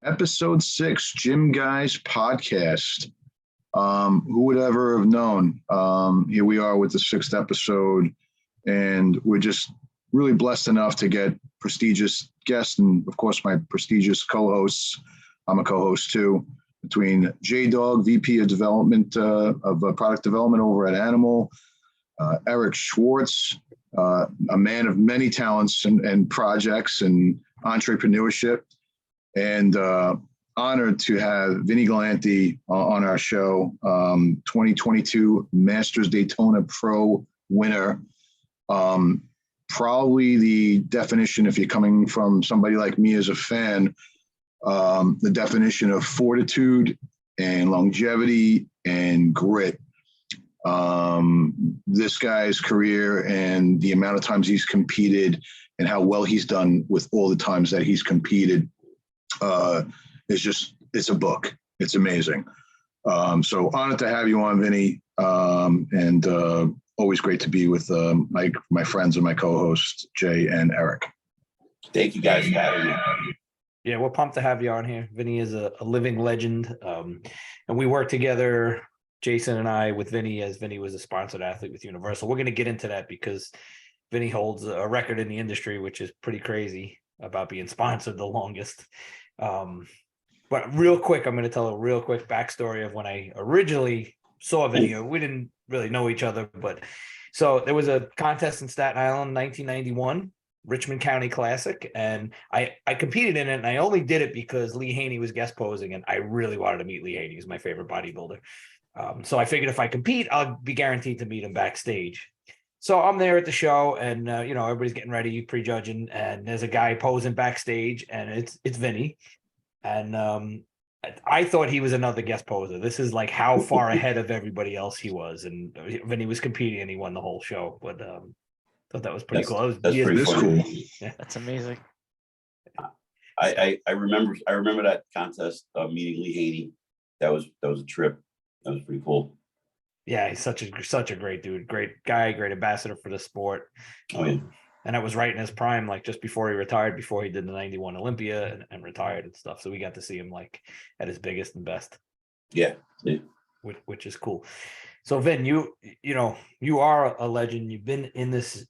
Episode 6, Gym Guys Podcast. Who would ever have known? Here we are with the 6th episode, and we're just really blessed enough to get prestigious guests and, of course, my prestigious co-hosts. I'm a co-host too, between J-Dog, VP of Development of Product Development over at Animal, Eric Schwartz, a man of many talents and projects and entrepreneurship, and honored to have Vinny Galanti on our show, 2022 Masters Daytona Pro winner. Probably the definition, if you're coming from somebody like me as a fan, the definition of fortitude and longevity and grit. This guy's career and the amount of times he's competed and how well he's done with all the times that he's competed it's a book. It's amazing. So honored to have you on, Vinny, and always great to be with my friends and my co-hosts, Jay and Eric. Thank you guys for having me. Yeah, we're pumped to have you on here. Vinny is a living legend, and we work together, Jason and I, with Vinny, as Vinny was a sponsored athlete with Universal. We're going to get into that because Vinny holds a record in the industry, which is pretty crazy, about being sponsored the longest. But real quick, I'm going to tell a real quick backstory of when I originally saw Vinny. We didn't really know each other, but so there was a contest in Staten Island, 1991, Richmond County Classic, and I competed in it, and I only did it because Lee Haney was guest posing, and I really wanted to meet Lee Haney. He's my favorite bodybuilder. So I figured if I compete, I'll be guaranteed to meet him backstage. So I'm there at the show, and everybody's getting ready, prejudging, and there's a guy posing backstage, and it's Vinny. And I thought he was another guest poser. This is like how far ahead of everybody else he was. And Vinny was competing and he won the whole show. But thought that was pretty cool. That's pretty cool. Yeah. That's amazing. I remember that contest, meeting Lee Haney. That was a trip. That was pretty cool. Yeah, he's such a great dude, great guy, great ambassador for the sport. Oh yeah. And I was right in his prime, like just before he retired, before he did the 91 Olympia and retired and stuff. So we got to see him like at his biggest and best. Yeah. Which is cool. So Vin, you are a legend. You've been in this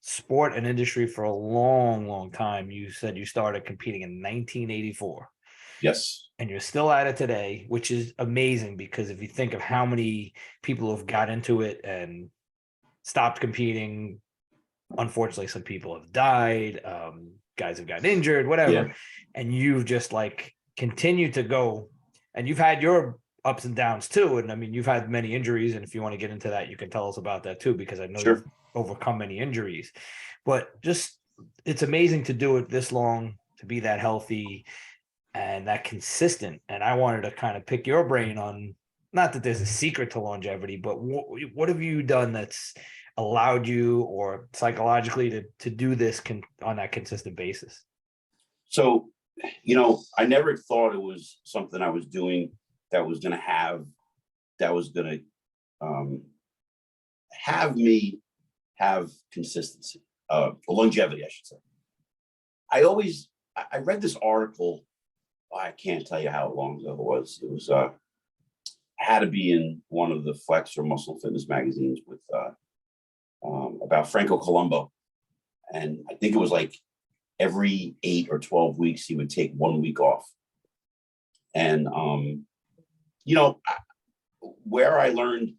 sport and industry for a long, long time. You said you started competing in 1984. Yes. And you're still at it today, which is amazing because if you think of how many people have got into it and stopped competing, unfortunately, some people have died, guys have gotten injured, whatever. Yeah. And you've just like continued to go, and you've had your ups and downs too. And I mean, you've had many injuries. And if you want to get into that, you can tell us about that too, because I know you've overcome many injuries, but just, it's amazing to do it this long, to be that healthy and that consistent. And I wanted to kind of pick your brain on, not that there's a secret to longevity, but what have you done that's allowed you or psychologically to do this on that consistent basis? So, I never thought it was something I was doing that was going to have me have consistency, or longevity, I should say. I read this article. I can't tell you how long ago it was. It was had to be in one of the Flex or Muscle Fitness magazines with about Franco Columbu. And I think it was like every 8 or 12 weeks, he would take 1 week off. And, where I learned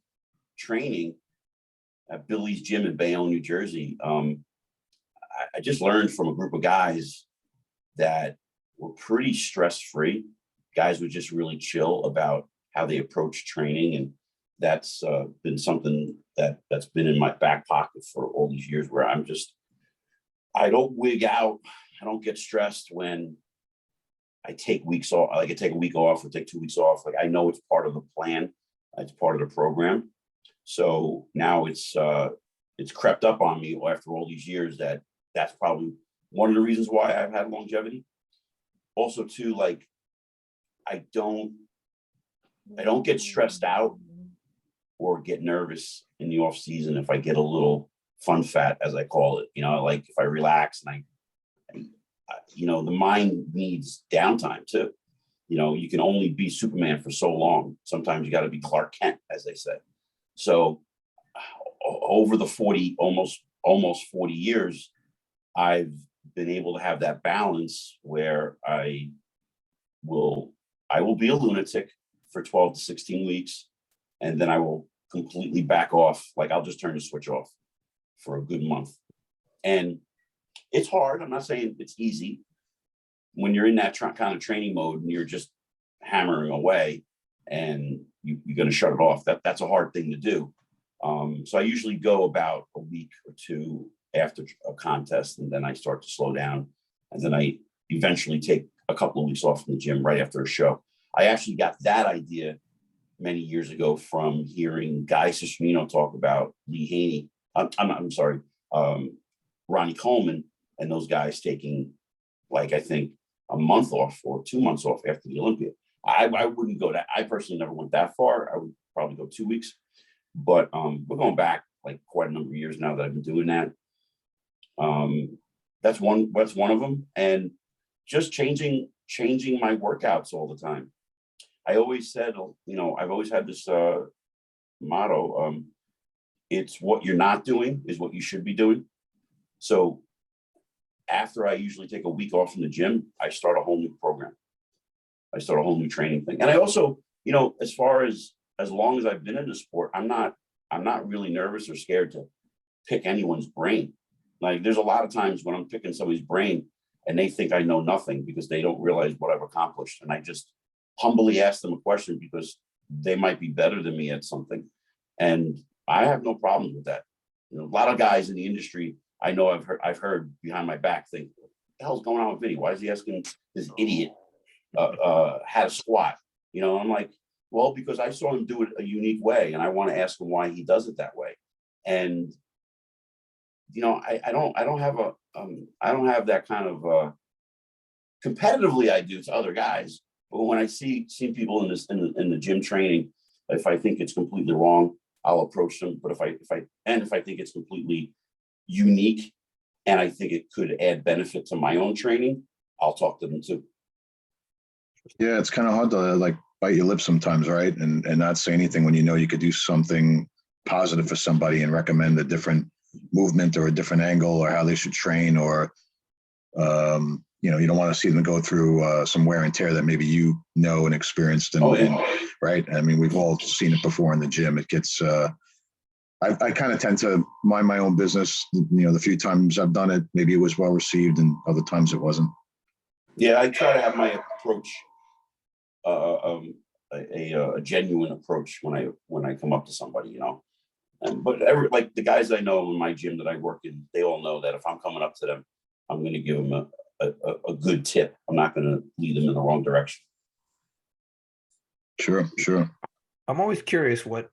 training at Billy's Gym in Bayonne, New Jersey, I just learned from a group of guys that were pretty stress-free. Guys were just really chill about how they approach training. And that's been something that's been in my back pocket for all these years, where I don't wig out. I don't get stressed when I take weeks off. Like I take a week off or take 2 weeks off. Like I know it's part of the plan. It's part of the program. So now it's crept up on me after all these years that's probably one of the reasons why I've had longevity. Also too, like I don't get stressed out or get nervous in the off season if I get a little fun fat, as I call it. Like if I relax and the mind needs downtime too. You can only be Superman for so long. Sometimes you got to be Clark Kent, as they say. So over the almost 40 years, I've been able to have that balance where I will be a lunatic for 12 to 16 weeks, and then I will completely back off. Like, I'll just turn the switch off for a good month. And it's hard. I'm not saying it's easy when you're in that kind of training mode and you're just hammering away and you're going to shut it off. That's a hard thing to do. So I usually go about a week or two after a contest, and then I start to slow down. And then I eventually take a couple of weeks off from the gym right after a show. I actually got that idea many years ago from hearing Guy Cicerino talk about Lee Haney. I'm sorry, Ronnie Coleman, and those guys taking, like, I think a month off or 2 months off after the Olympia. I wouldn't go that. I personally never went that far. I would probably go 2 weeks, but we're going back like quite a number of years now that I've been doing that. That's one of them. And just changing my workouts all the time. I always said, I've always had this motto. It's what you're not doing is what you should be doing. So after I usually take a week off from the gym, I start a whole new program. I start a whole new training thing. And I also, as far as long as I've been in the sport, I'm not really nervous or scared to pick anyone's brain. Like, there's a lot of times when I'm picking somebody's brain and they think I know nothing because they don't realize what I've accomplished. And I just humbly ask them a question because they might be better than me at something. And I have no problems with that. A lot of guys in the industry, I know I've heard behind my back think, what the hell's going on with Vinny? Why is he asking this idiot how to squat? I'm like, well, because I saw him do it a unique way, and I want to ask him why he does it that way. And I don't have that kind of competitively. I do to other guys, but when I see people in the gym training, if I think it's completely wrong, I'll approach them. But if I think it's completely unique and I think it could add benefit to my own training, I'll talk to them too. Yeah, it's kind of hard to like bite your lip sometimes, right? And not say anything when you could do something positive for somebody and recommend a different movement or a different angle or how they should train, or you don't want to see them go through some wear and tear that maybe and experienced and right. I mean, we've all seen it before in the gym. It gets I kind of tend to mind my own business. The few times I've done it, maybe it was well received, and other times it wasn't. Yeah, I try to have my approach a genuine approach when I come up to somebody, but like the guys I know in my gym that I work in, they all know that if I'm coming up to them, I'm going to give them a good tip. I'm not going to lead them in the wrong direction. Sure. I'm always curious what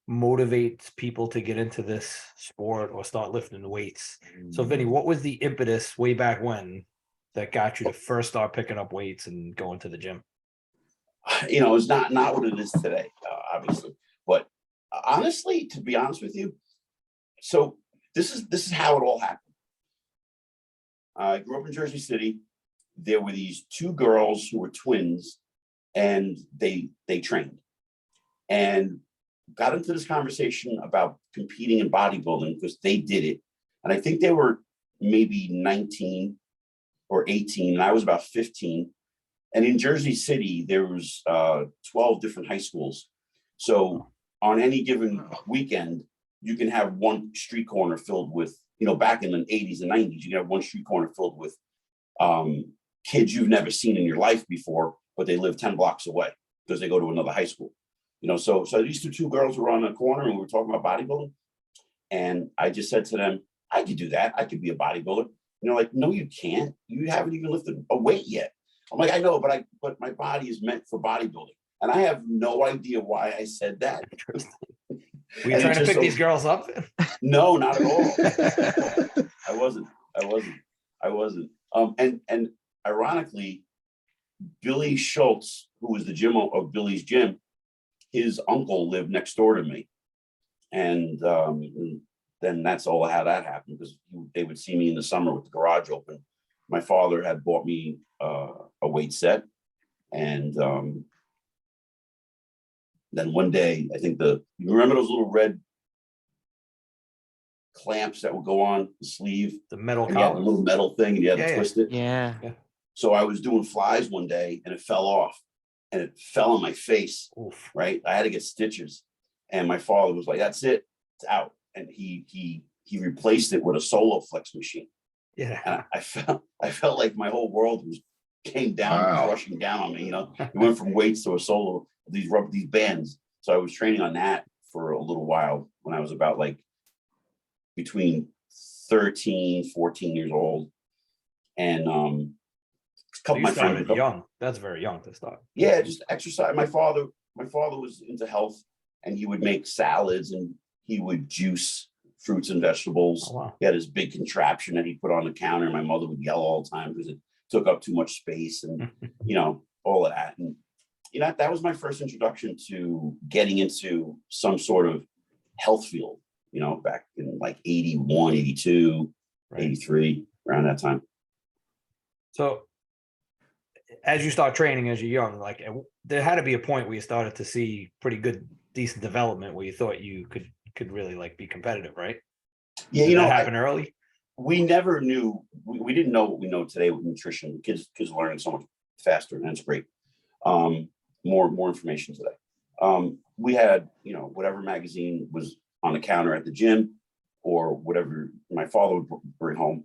motivates people to get into this sport or start lifting weights. So Vinny, what was the impetus way back when that got you to first start picking up weights and going to the gym? It's not what it is today, obviously. But honestly, to be honest with you, so this is how it all happened. I grew up in Jersey City. There were these two girls who were twins, and they trained, and got into this conversation about competing in bodybuilding because they did it. And I think they were maybe 19 or 18, and I was about 15. And in Jersey City, there was 12 different high schools. So on any given weekend, you can have one street corner filled with, back in the 80s and 90s, you can have one street corner filled with kids you've never seen in your life before, but they live 10 blocks away because they go to another high school. So these two girls were on the corner and we were talking about bodybuilding. And I just said to them, I could do that. I could be a bodybuilder. Like, no, you can't. You haven't even lifted a weight yet. I'm like, I know, but my body is meant for bodybuilding. And I have no idea why I said that. Were you trying to pick these girls up? No, not at all. I wasn't. And ironically, Billy Schultz, who was the gym of Billy's gym, his uncle lived next door to me. And then that's all how that happened, because they would see me in the summer with the garage open my father had bought me a weight set, and then one day, I think you remember those little red clamps that would go on the sleeve, The metal and you had a collar. little metal thing, and you had to twist it. Yeah. So I was doing flies one day, and it fell off, and it fell on my face. Oof. Right, I had to get stitches, and my father was like, "That's it, it's out," and he replaced it with a solo flex machine. Yeah. And I felt like my whole world came down, Wow. crushing down on me. You know, it went from weights to a solo, these bands. So I was training on that for a little while when I was about like between 13, 14 years old. And a couple You of my friends, started young. That's very young to start. yeah, just exercise. My father was into health, and he would make salads, and he would juice fruits and vegetables. Oh, wow. He had his big contraption that he put on the counter. My mother would yell all the time because it took up too much space, and all of that. And that was my first introduction to getting into some sort of health field, back in like 81, 82, Right. 83, around that time. So as you start training as you're young, like there had to be a point where you started to see pretty good, decent development where you thought you could really like be competitive, right? Yeah, Did that happen early? We never knew. We didn't know what we know today with nutrition. Kids learning so much faster, and that's great. More information today. We had whatever magazine was on the counter at the gym, or whatever my father would bring home.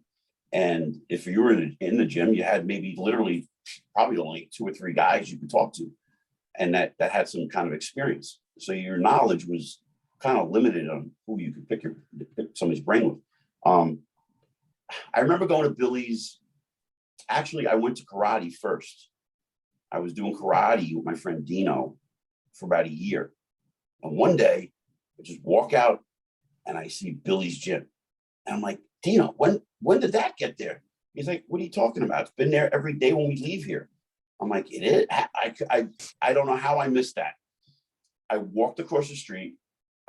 And if you were in the gym, you had maybe literally probably only 2 or 3 guys you could talk to, and that had some kind of experience. So your knowledge was kind of limited on who you could pick somebody's brain with. I remember going to Billy's. Actually, I went to karate first. I was doing karate with my friend Dino for about a year. And one day, I just walk out and I see Billy's gym. And I'm like, Dino, when did that get there? He's like, what are you talking about? It's been there every day when we leave here. I'm like, it is? I don't know how I missed that. I walked across the street.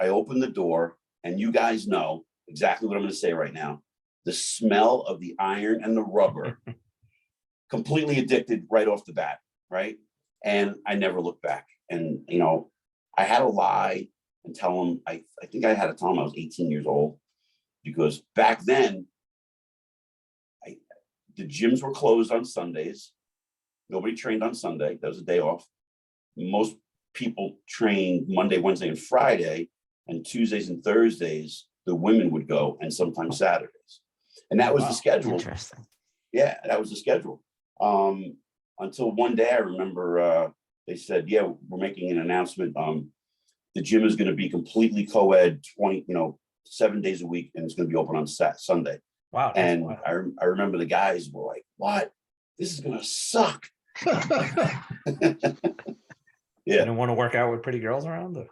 I opened the door, and you guys know exactly what I'm going to say right now. The smell of the iron and the rubber, completely addicted right off the bat, right? And I never looked back. And, I had to lie and tell him, I think I had to tell him I was 18 years old, because back then, the gyms were closed on Sundays. Nobody trained on Sunday. That was a day off. Most people trained Monday, Wednesday, and Friday, and Tuesdays and Thursdays, the women would go, and sometimes Saturdays. And that was the schedule. Interesting. Yeah, that was the schedule. Until one day, I remember they said, yeah, we're making an announcement. The gym is going to be completely co-ed 7 days a week, and it's going to be open on Sunday. Wow. And wow. I remember the guys were like, what? This is going to suck. You didn't want to work out with pretty girls around? Or?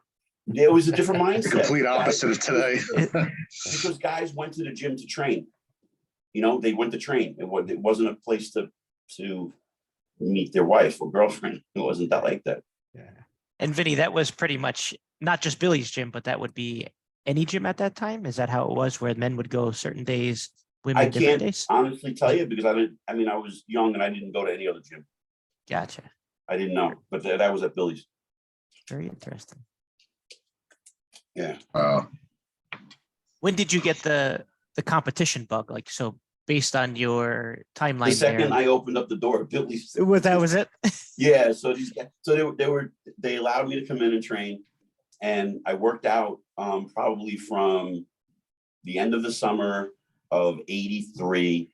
Yeah, it was a different mindset. The complete opposite of today. Because guys went to the gym to train. They went to train. It wasn't a place to meet their wife or girlfriend. It wasn't that like that. Yeah. And Vinny, that was pretty much not just Billy's gym, but that would be any gym at that time. Is that how it was, where men would go certain days, women I different can't days? honestly tell you, because I was young and I didn't go to any other gym. Gotcha. I didn't know, but that was at Billy's. Very interesting. Yeah. Wow. When did you get the competition bug? Like, so based on your timeline, The second I opened up the door at Billy's. that was it. Yeah. So they allowed me to come in and train, and I worked out probably from the end of the summer of 83.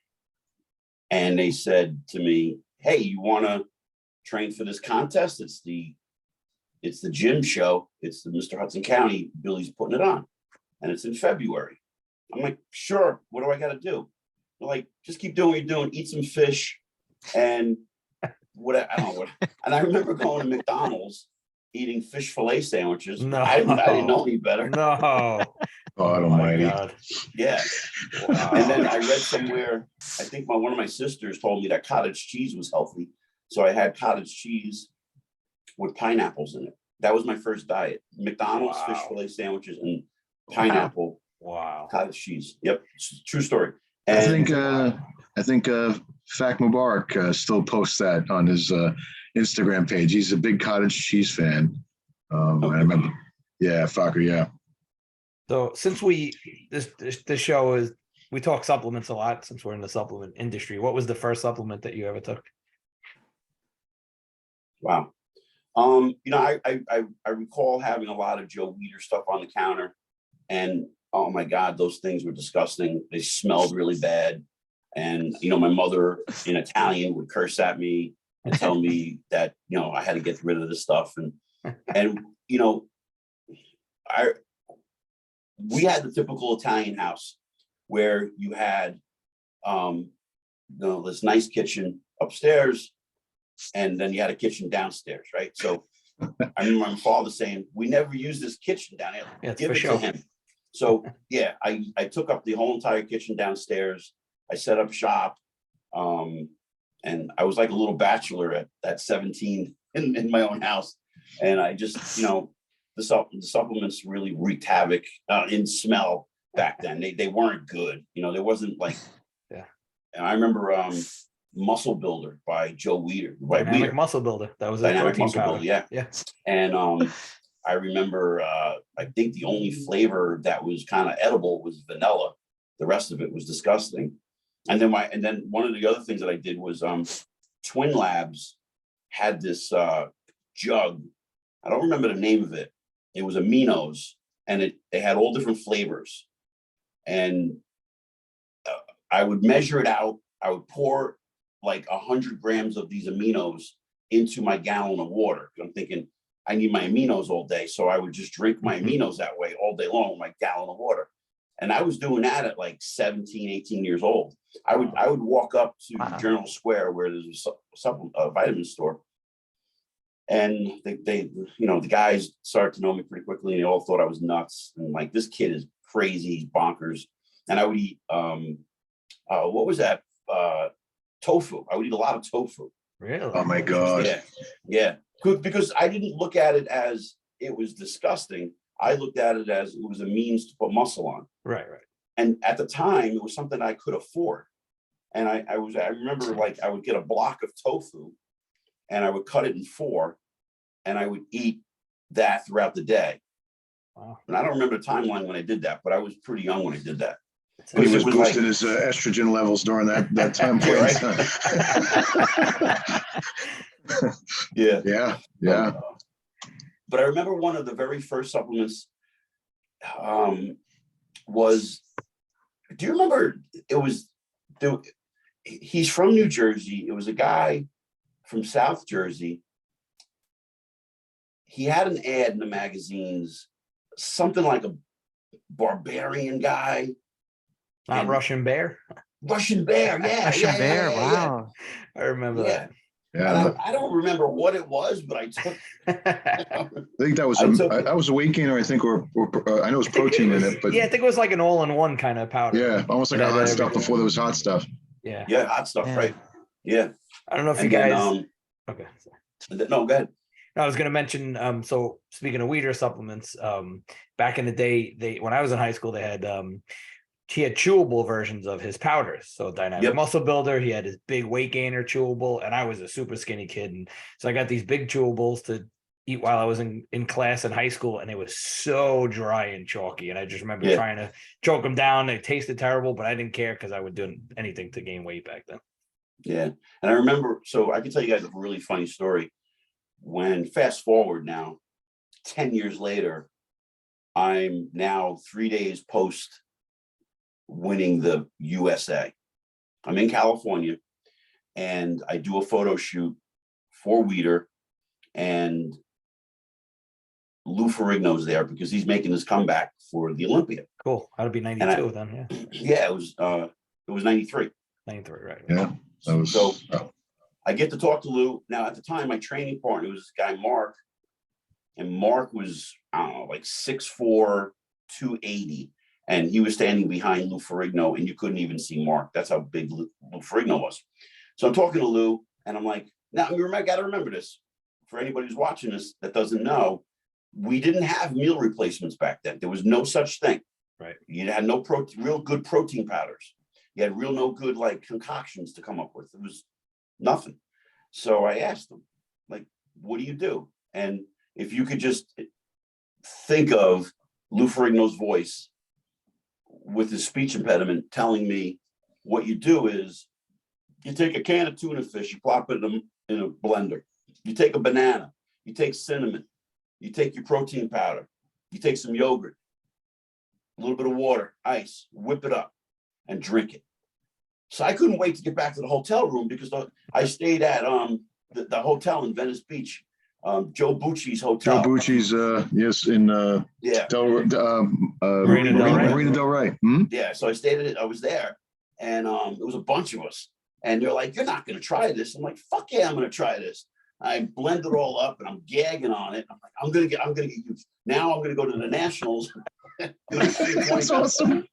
And they said to me, hey, you want to train for this contest? It's the gym show. It's the Mr. Hudson County. Billy's putting it on, and it's in February. I'm like, sure. What do I got to do? They're like, just keep doing what you're doing. Eat some fish, and I don't know what. And I remember going to McDonald's, eating fish fillet sandwiches. No. I didn't know any better. No. God Oh my almighty. God. Yeah. Wow. And then I read somewhere, I think one of my sisters told me that cottage cheese was healthy. So I had cottage cheese with pineapples in it. That was my first diet. McDonald's fish fillet sandwiches and pineapple Wow. cottage cheese. Yep. True story. I And think Fak Mubarak still posts that on his Instagram page. He's a big cottage cheese fan. Okay. I remember, yeah, Faker, yeah. So since this show is, we talk supplements a lot since we're in the supplement industry. What was the first supplement that you ever took? Wow. I recall having a lot of Joe Weider stuff on the counter, and oh my God, those things were disgusting. They smelled really bad. And, my mother in Italian would curse at me and tell me that, I had to get rid of this stuff. And, we had the typical Italian house where you had, this nice kitchen upstairs, and then you had a kitchen downstairs, right? So I remember my father saying, "We never use this kitchen down here. Yeah, Give it sure. to him." So yeah, I took up the whole entire kitchen downstairs. I set up shop, and I was like a little bachelor at 17 in my own house, and I just the supplements really wreaked havoc in smell back then. They weren't good, there wasn't like yeah. And I remember Muscle Builder by Joe Weider. Dynamic Muscle Builder. That was a Dynamic protein Muscle powder. Builder, yeah. Yeah. And I remember I think the only flavor that was kind of edible was vanilla. The rest of it was disgusting. And then one of the other things that I did was Twin Labs had this jug. I don't remember the name of it. It was aminos, and they had all different flavors. And I would measure it out. I would pour like 100 grams of these aminos into my gallon of water. I'm thinking I need my aminos all day. So I would just drink my aminos that way all day long with my gallon of water. And I was doing that at like 17, 18 years old. I would walk up to Journal Square where there's a vitamin store. And they the guys started to know me pretty quickly, and they all thought I was nuts. And like, this kid is crazy, he's bonkers. And I would eat, what was that? Tofu. I would eat a lot of tofu. Really? Oh my God. Yeah. Because I didn't look at it as it was disgusting. I looked at it as it was a means to put muscle on. Right. And at the time, it was something I could afford. And I remember like I would get a block of tofu, and I would cut it in 4, and I would eat that throughout the day. Wow. And I don't remember the timeline when I did that, but I was pretty young when I did that. He was boosted his estrogen levels during that time point. Yeah. Yeah. But I remember one of the very first supplements was, do you remember he's from New Jersey. It was a guy from South Jersey. He had an ad in the magazines, something like a barbarian guy. Not Russian Bear? Russian Bear, yeah. Russian Bear, yeah. wow. I remember that. Yeah. I don't remember what it was, but I took. I think that was a weight gainer, I think, or I know it was protein in it, but yeah, I think it was like an all-in-one kind of powder. yeah, almost like a hot stuff before there was hot stuff. Yeah, hot stuff, right? Yeah. I don't know if you then, guys. Okay. No, go ahead. I was going to mention. So speaking of Weider supplements, back in the day, when I was in high school, they had. He had chewable versions of his powders. So Dynamic Muscle Builder, he had his big weight gainer chewable, and I was a super skinny kid. And so I got these big chewables to eat while I was in class in high school, and it was so dry and chalky. And I just remember trying to choke them down. They tasted terrible, but I didn't care because I would do anything to gain weight back then. Yeah. And I remember, so I can tell you guys a really funny story. When fast forward now, 10 years later, I'm now 3 days post winning the USA. I'm in California, and I do a photo shoot for Weider, and Lou Ferrigno's there because he's making his comeback for the Olympia. Cool. That'd be 92 then, yeah. Yeah, it was 93. 93, right. Yeah. So I get to talk to Lou. Now, at the time, my training partner was this guy, Mark, and Mark was, I don't know, like 6'4", 280. And he was standing behind Lou Ferrigno, and you couldn't even see Mark. That's how big Lou Ferrigno was. So I'm talking to Lou, and I'm like, now you got to remember this. For anybody who's watching this that doesn't know, we didn't have meal replacements back then. There was no such thing. Right. You had no real good protein powders. He had real no good like concoctions to come up with. It was nothing. So I asked him, like, what do you do? And if you could just think of Lou Ferrigno's voice with his speech impediment telling me what you do is you take a can of tuna fish, you plop it in a blender. You take a banana, you take cinnamon, you take your protein powder, you take some yogurt, a little bit of water, ice, whip it up and drink it. So I couldn't wait to get back to the hotel room because I stayed at the hotel in Venice Beach, Joe Bucci's hotel. Joe Bucci's, yes, in Yeah. Marina Del Rey. Hmm? Yeah, so I stayed at it. I was there, and it was a bunch of us. And they're like, "You're not going to try this." I'm like, "Fuck yeah, I'm going to try this." I blend it all up, and I'm gagging on it. I'm like, "I'm going to get used." Now I'm going to go to the Nationals. That's awesome.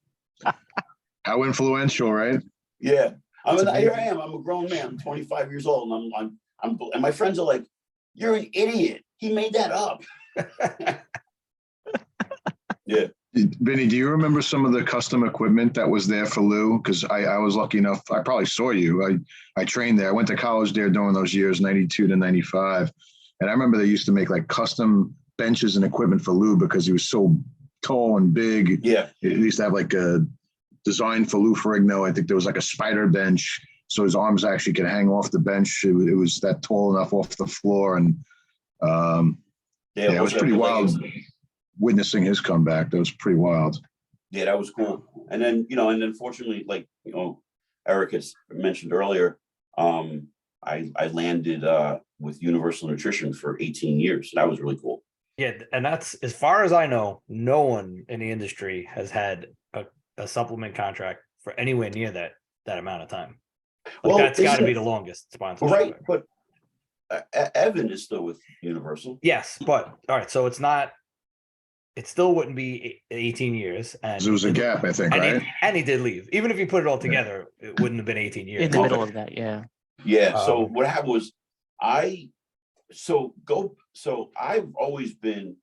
How influential, right? Yeah, here I am. I'm a grown man. I'm 25 years old, and and my friends are like, "You're an idiot. He made that up." Yeah. Vinny, do you remember some of the custom equipment that was there for Lou? Because I was lucky enough, I probably saw you. I trained there. I went to college there during those years, 92 to 95. And I remember they used to make like custom benches and equipment for Lou because he was so tall and big. Yeah. They used to have like a design for Lou Ferrigno. I think there was like a spider bench. So his arms actually could hang off the bench. It was that tall enough off the floor. And it was pretty wild. Witnessing his comeback, that was pretty wild. Yeah, that was cool. And then, fortunately, like, Eric has mentioned earlier, I landed with Universal Nutrition for 18 years. That was really cool. Yeah, and that's, as far as I know, no one in the industry has had a supplement contract for anywhere near that amount of time. Like, that's got to be the longest sponsorship. Right, but Evan is still with Universal. Yes, but all right, so it still wouldn't be 18 years. And there was a gap, I think, right? And he did leave. Even if you put it all together, it wouldn't have been 18 years. In the middle of that, yeah. Yeah. So what happened was I've always been,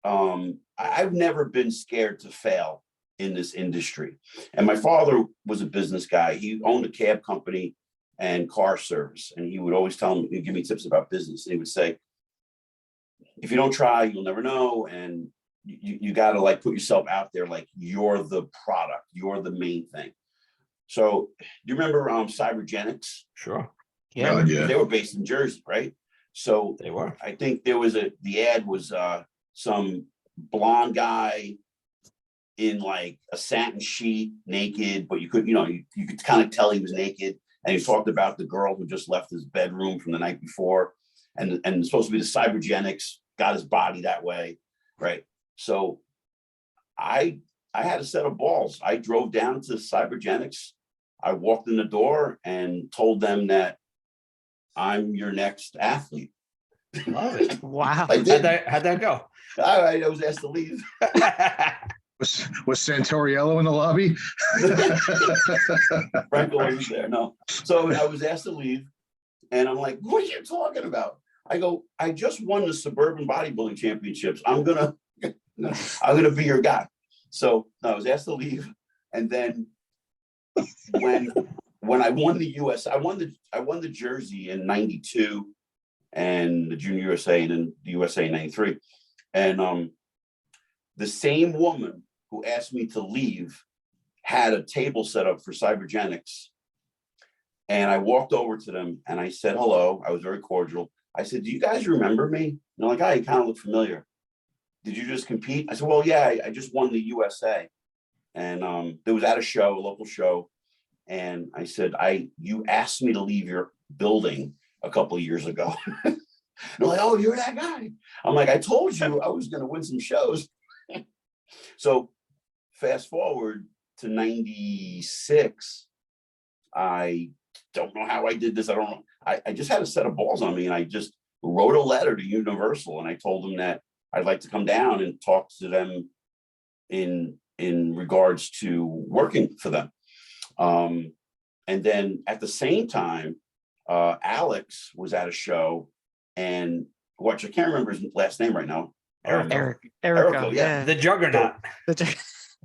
I've never been scared to fail in this industry. And my father was a business guy. He owned a cab company and car service. And he would always give me tips about business. And he would say, if you don't try, you'll never know. And you got to like put yourself out there. Like, you're the product, you're the main thing. So do you remember Cybergenics? Sure. Yeah. Yeah. They were based in Jersey, right? So They were. I think there was the ad was some blonde guy in like a satin sheet, naked, but you could kind of tell he was naked. And he talked about the girl who just left his bedroom from the night before. And it's supposed to be the Cybergenics, got his body that way, right? So I had a set of balls. I drove down to Cybergenics. I walked in the door and told them that I'm your next athlete. Love it. Wow. I did. How'd that go? I was asked to leave. Was Santoriello in the lobby? Franco was there. No. So I was asked to leave. And I'm like, what are you talking about? I go, I just won the Suburban Bodybuilding Championships. I'm gonna be your guy. So I was asked to leave. And then when I won the US, I won the jersey in 92 and the Junior USA and then the USA in 93. And the same woman who asked me to leave had a table set up for Cybergenics. And I walked over to them and I said, hello. I was very cordial. I said, do you guys remember me? And they're like, oh, you kind of look familiar. Did you just compete? I said, well, yeah, I just won the USA. And there was at a local show. And I said, you asked me to leave your building a couple of years ago. They're like, oh, you're that guy. I'm like, I told you I was going to win some shows. So fast forward to 96. I don't know how I did this. I don't know. I just had a set of balls on me and I just wrote a letter to Universal and I told them that I'd like to come down and talk to them in regards to working for them. And then at the same time, Alex was at a show and I can't remember his last name right now. Erica, Erica, yeah. The juggernaut.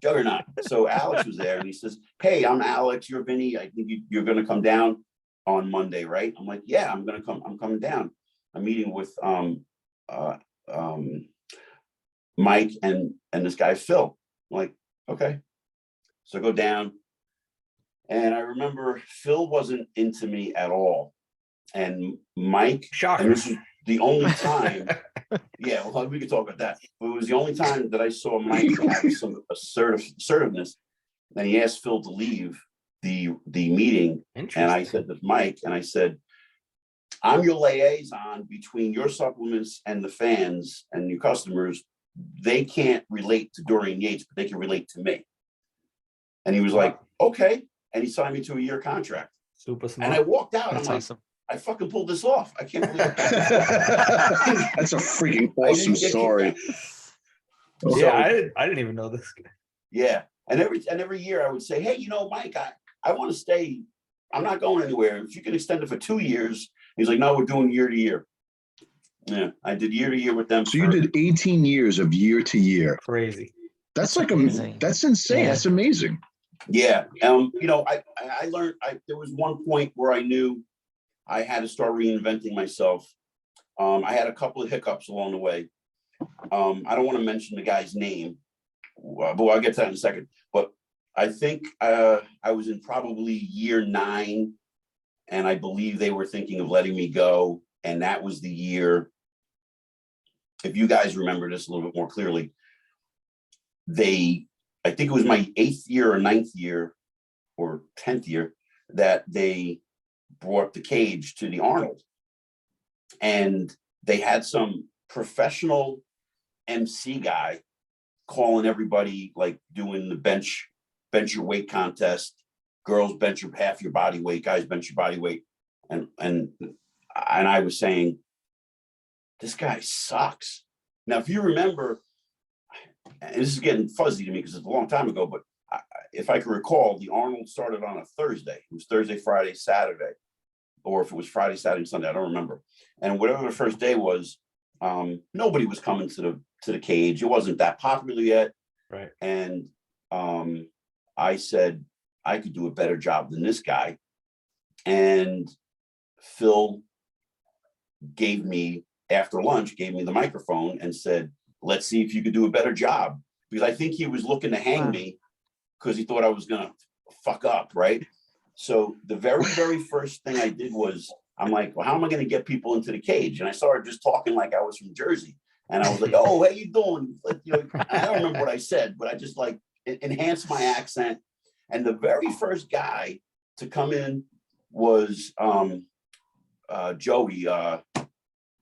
Juggernaut. So Alex was there and he says, "Hey, I'm Alex. You're Vinny. I think you're going to come down on Monday, right?" I'm like, "Yeah, I'm going to come. I'm coming down. I'm meeting with Mike and this guy, Phil." I'm like, "Okay." So I go down and I remember Phil wasn't into me at all. And Mike, Shocker. and this is the only time, yeah, well, we could talk about that. But it was the only time that I saw Mike have some assertiveness. And he asked Phil to leave the meeting. And I said to Mike, and I said, "I'm your liaison between your supplements and the fans and your customers. They can't relate to Dorian Yates, but they can relate to me." And he was like, "Okay." And he signed me to a year contract. Super smart. And I walked out. That's I'm like, awesome. I fucking pulled this off. I can't believe it. That's a freaking awesome story. So, Yeah, I didn't even know this. yeah. And every year I would say, "Hey, Mike, I want to stay. I'm not going anywhere. If you can extend it for 2 years." He's like, "No, we're doing year to year." Yeah, I did year to year with them. So you did 18 years of year to year. Crazy. That's amazing. That's insane. Yeah. That's amazing. Yeah. I learned, there was one point where I knew I had to start reinventing myself. I had a couple of hiccups along the way. I don't want to mention the guy's name, but I'll get to that in a second. But I think I was in probably year 9, and I believe they were thinking of letting me go. And that was the year, if you guys remember this a little bit more clearly, I think it was my 8th year or 9th year or 10th year that they brought the cage to the Arnold. And they had some professional MC guy calling everybody, like doing the bench your weight contest. Girls bench your half your body weight, guys bench your body weight. And I was saying, "This guy sucks." Now, if you remember, and this is getting fuzzy to me because it's a long time ago, but if I can recall, the Arnold started on a Thursday. It was Thursday, Friday, Saturday, or if it was Friday, Saturday, Sunday, I don't remember. And whatever the first day was, nobody was coming to the cage. It wasn't that popular yet. Right. And I said I could do a better job than this guy. And Phil after lunch, gave me the microphone and said, "Let's see if you could do a better job." Because I think he was looking to hang me because he thought I was going to fuck up, right? So the very, very first thing I did was, I'm like, "Well, how am I going to get people into the cage?" And I started just talking like I was from Jersey. And I was like, "Oh, how you doing?" Like, I don't remember what I said, but I just like enhanced my accent. And the very first guy to come in was Joey.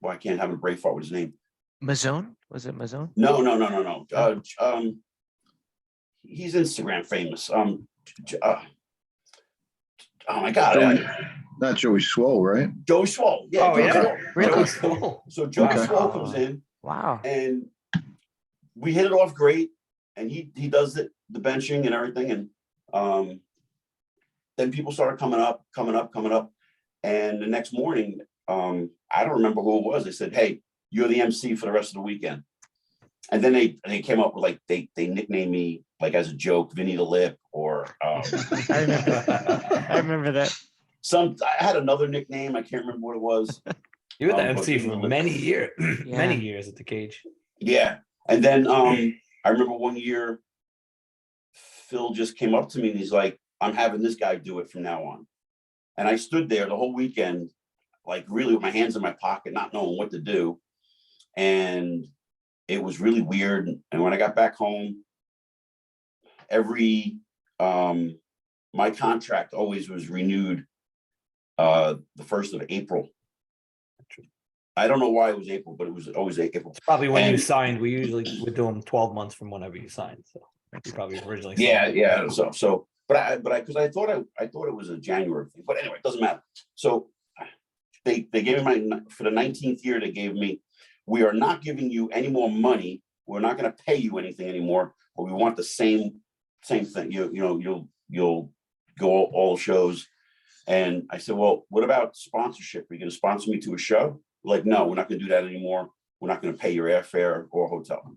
I can't have a brain fart with his name. Mazone? Was it Mazone? No. He's Instagram famous. Oh my God. Not Joey Swole, right? Joey Swole. Yeah. Oh, Joey yeah. Swole. Really? Joey Swole. So Joey Okay. Swole comes in Wow. and we hit it off great. And he does the benching and everything. And then people started coming up. And the next morning, I don't remember who it was. They said, "Hey, you're the MC for the rest of the weekend." And then they came up with, like, they nicknamed me, like, as a joke, Vinny the Lip, or I remember that. I had another nickname. I can't remember what it was. You were the but MC Vinny for the Lip. many years, Yeah. many years at the cage. Yeah. And then I remember one year, Phil just came up to me and he's like, "I'm having this guy do it from now on." And I stood there the whole weekend, like, really with my hands in my pocket, not knowing what to do. And it was really weird. And when I got back home, my contract always was renewed the 1st of April. I don't know why it was April, but it was always April. It's probably when you signed. We usually would do them 12 months from whenever you signed. So you probably originally signed. Yeah. So, because I thought it was a January thing, but anyway, it doesn't matter. So they gave me for the 19th year, they gave me, "We are not giving you any more money. We're not going to pay you anything anymore, but we want the same thing. You'll go all shows." And I said, "Well, what about sponsorship? Are you going to sponsor me to a show?" Like, "No, we're not going to do that anymore. We're not going to pay your airfare or hotel."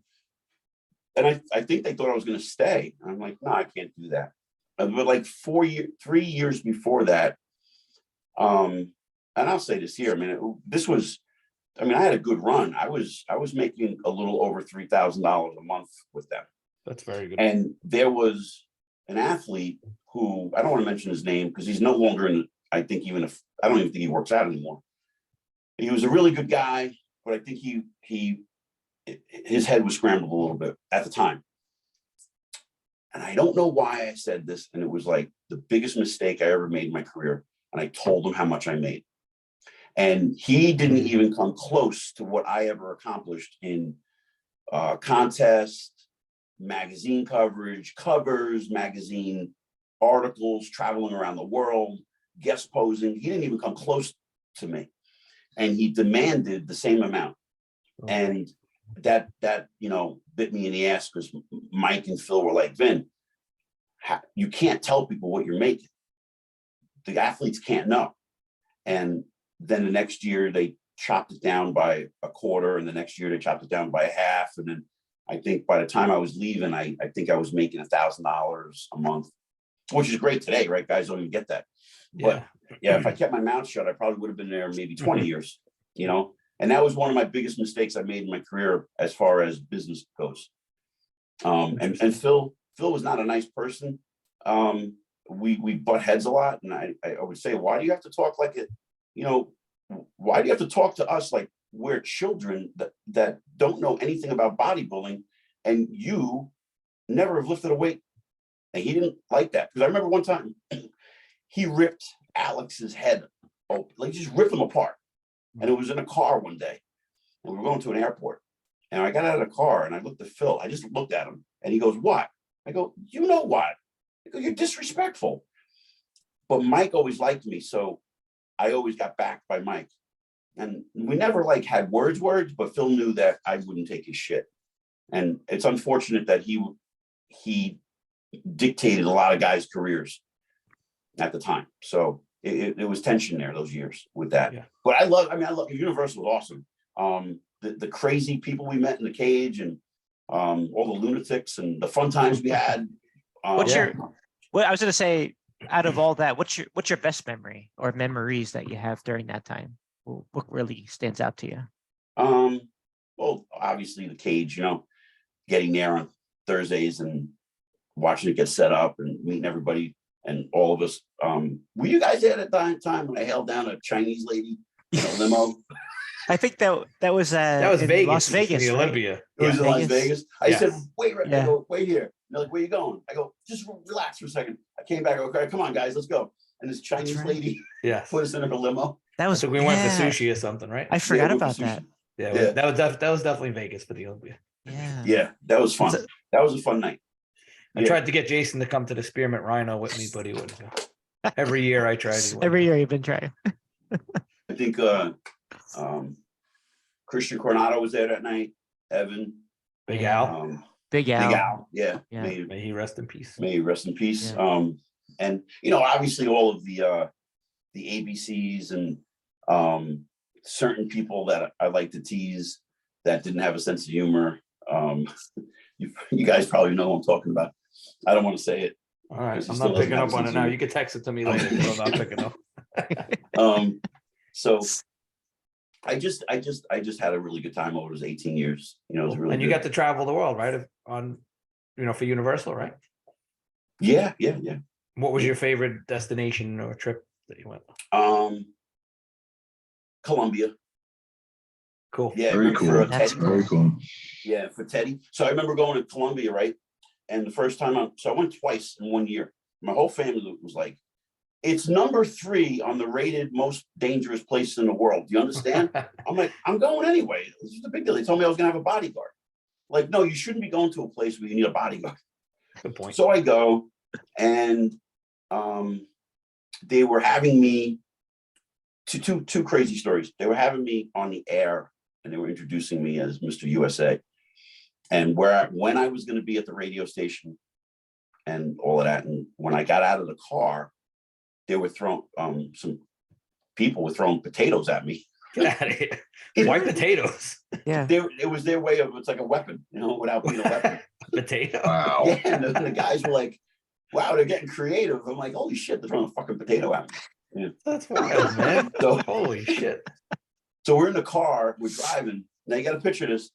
And I think they thought I was going to stay. I'm like, no, I can't do that. But like 3 years before that, and I'll say this here, I mean, I had a good run. I was making a little over $3,000 a month with them. That's very good. And there was an athlete who, I don't want to mention his name because he's no longer in, I don't even think he works out anymore. He was a really good guy, but I think his head was scrambled a little bit at the time. And I don't know why I said this. And it was like the biggest mistake I ever made in my career. And I told him how much I made. And he didn't even come close to what I ever accomplished in contests, magazine coverage, covers, magazine articles, traveling around the world, guest posing. He didn't even come close to me. And he demanded the same amount. And that bit me in the ass because Mike and Phil were like, Vin, you can't tell people what you're making. The athletes can't know. And then the next year they chopped it down by a quarter, and the next year they chopped it down by a half. And then I think by the time I was leaving, I think I was making $1,000 a month, which is great today, right? Guys don't even get that. But yeah, if I kept my mouth shut, I probably would have been there maybe 20 years, And that was one of my biggest mistakes I made in my career as far as business goes. And Phil was not a nice person. We butt heads a lot. And I would say, why do you have to talk like it? Why do you have to talk to us like we're children that don't know anything about bodybuilding, and you never have lifted a weight? And he didn't like that. Because I remember one time he ripped Alex's head open, like just ripped him apart. And it was in a car one day. And we were going to an airport. And I got out of the car and I looked at Phil. I just looked at him and he goes, what? I go, you know what? I go, you're disrespectful. But Mike always liked me. So I always got backed by Mike. And we never had words, but Phil knew that I wouldn't take his shit. And it's unfortunate that he dictated a lot of guys' careers at the time. So it was tension there those years with that. Yeah. But I love Universal was awesome. The crazy people we met in the cage and all the lunatics and the fun times we had. I was going to say, out of all that, what's your best memory or memories that you have during that time? What really stands out to you? Well, obviously the cage, getting there on Thursdays and watching it get set up and meeting everybody and all of us. Were you guys there at that time when I held down a Chinese lady in a limo? I think that was Vegas, Las Vegas, the right? Olympia. It was in Las Vegas. I said, wait, yeah. I go, wait here. And they're like, where you going? I go, just relax for a second. I came back. I go, okay, come on, guys, let's go. And this Chinese lady put us in a limo. That was we went for sushi or something, right? I forgot about that. Yeah, that was definitely Vegas for the Olympia. Yeah, that was fun. That was a fun night. I tried to get Jason to come to the Spearmint Rhino with me, but he wouldn't go. Every year I tried. Every year you've been trying. I think Christian Coronado was there that night. Evan. Big Al. Big Al. Yeah. May he rest in peace. May he rest in peace. Yeah. And obviously all of the ABCs and certain people that I like to tease that didn't have a sense of humor. You guys probably know what I'm talking about. I don't want to say it. All right, I'm not picking up on it now. You can text it to me later. I'm not picking up. So I just had a really good time over those 18 years. It was really. And you got to travel the world, right? For Universal, right? Yeah. What was your favorite destination or trip that you went? Colombia. Cool. Yeah, very cool. That's very cool. Yeah, for Teddy. So I remember going to Colombia, right? And the first time I went twice in 1 year. My whole family was like, it's number 3 on the rated most dangerous places in the world. Do you understand? I'm like, I'm going anyway. This is the big deal. They told me I was gonna have a bodyguard. Like, no, you shouldn't be going to a place where you need a bodyguard. Good point. So I go, and they were having me to two crazy stories. They were having me on the air, and they were introducing me as Mr. USA. And when I was going to be at the radio station and all of that. And when I got out of the car, they were throwing, some people were throwing potatoes at me Get out of here. Why potatoes? Yeah. It was their way of, it's like a weapon, without being a weapon. Potato. Wow. Yeah, and the guys were like, wow, they're getting creative. I'm like, holy shit, they're throwing a fucking potato at me. Yeah. That's wild, man. So, Holy shit. so we're in the car, we're driving. Now you got to picture this.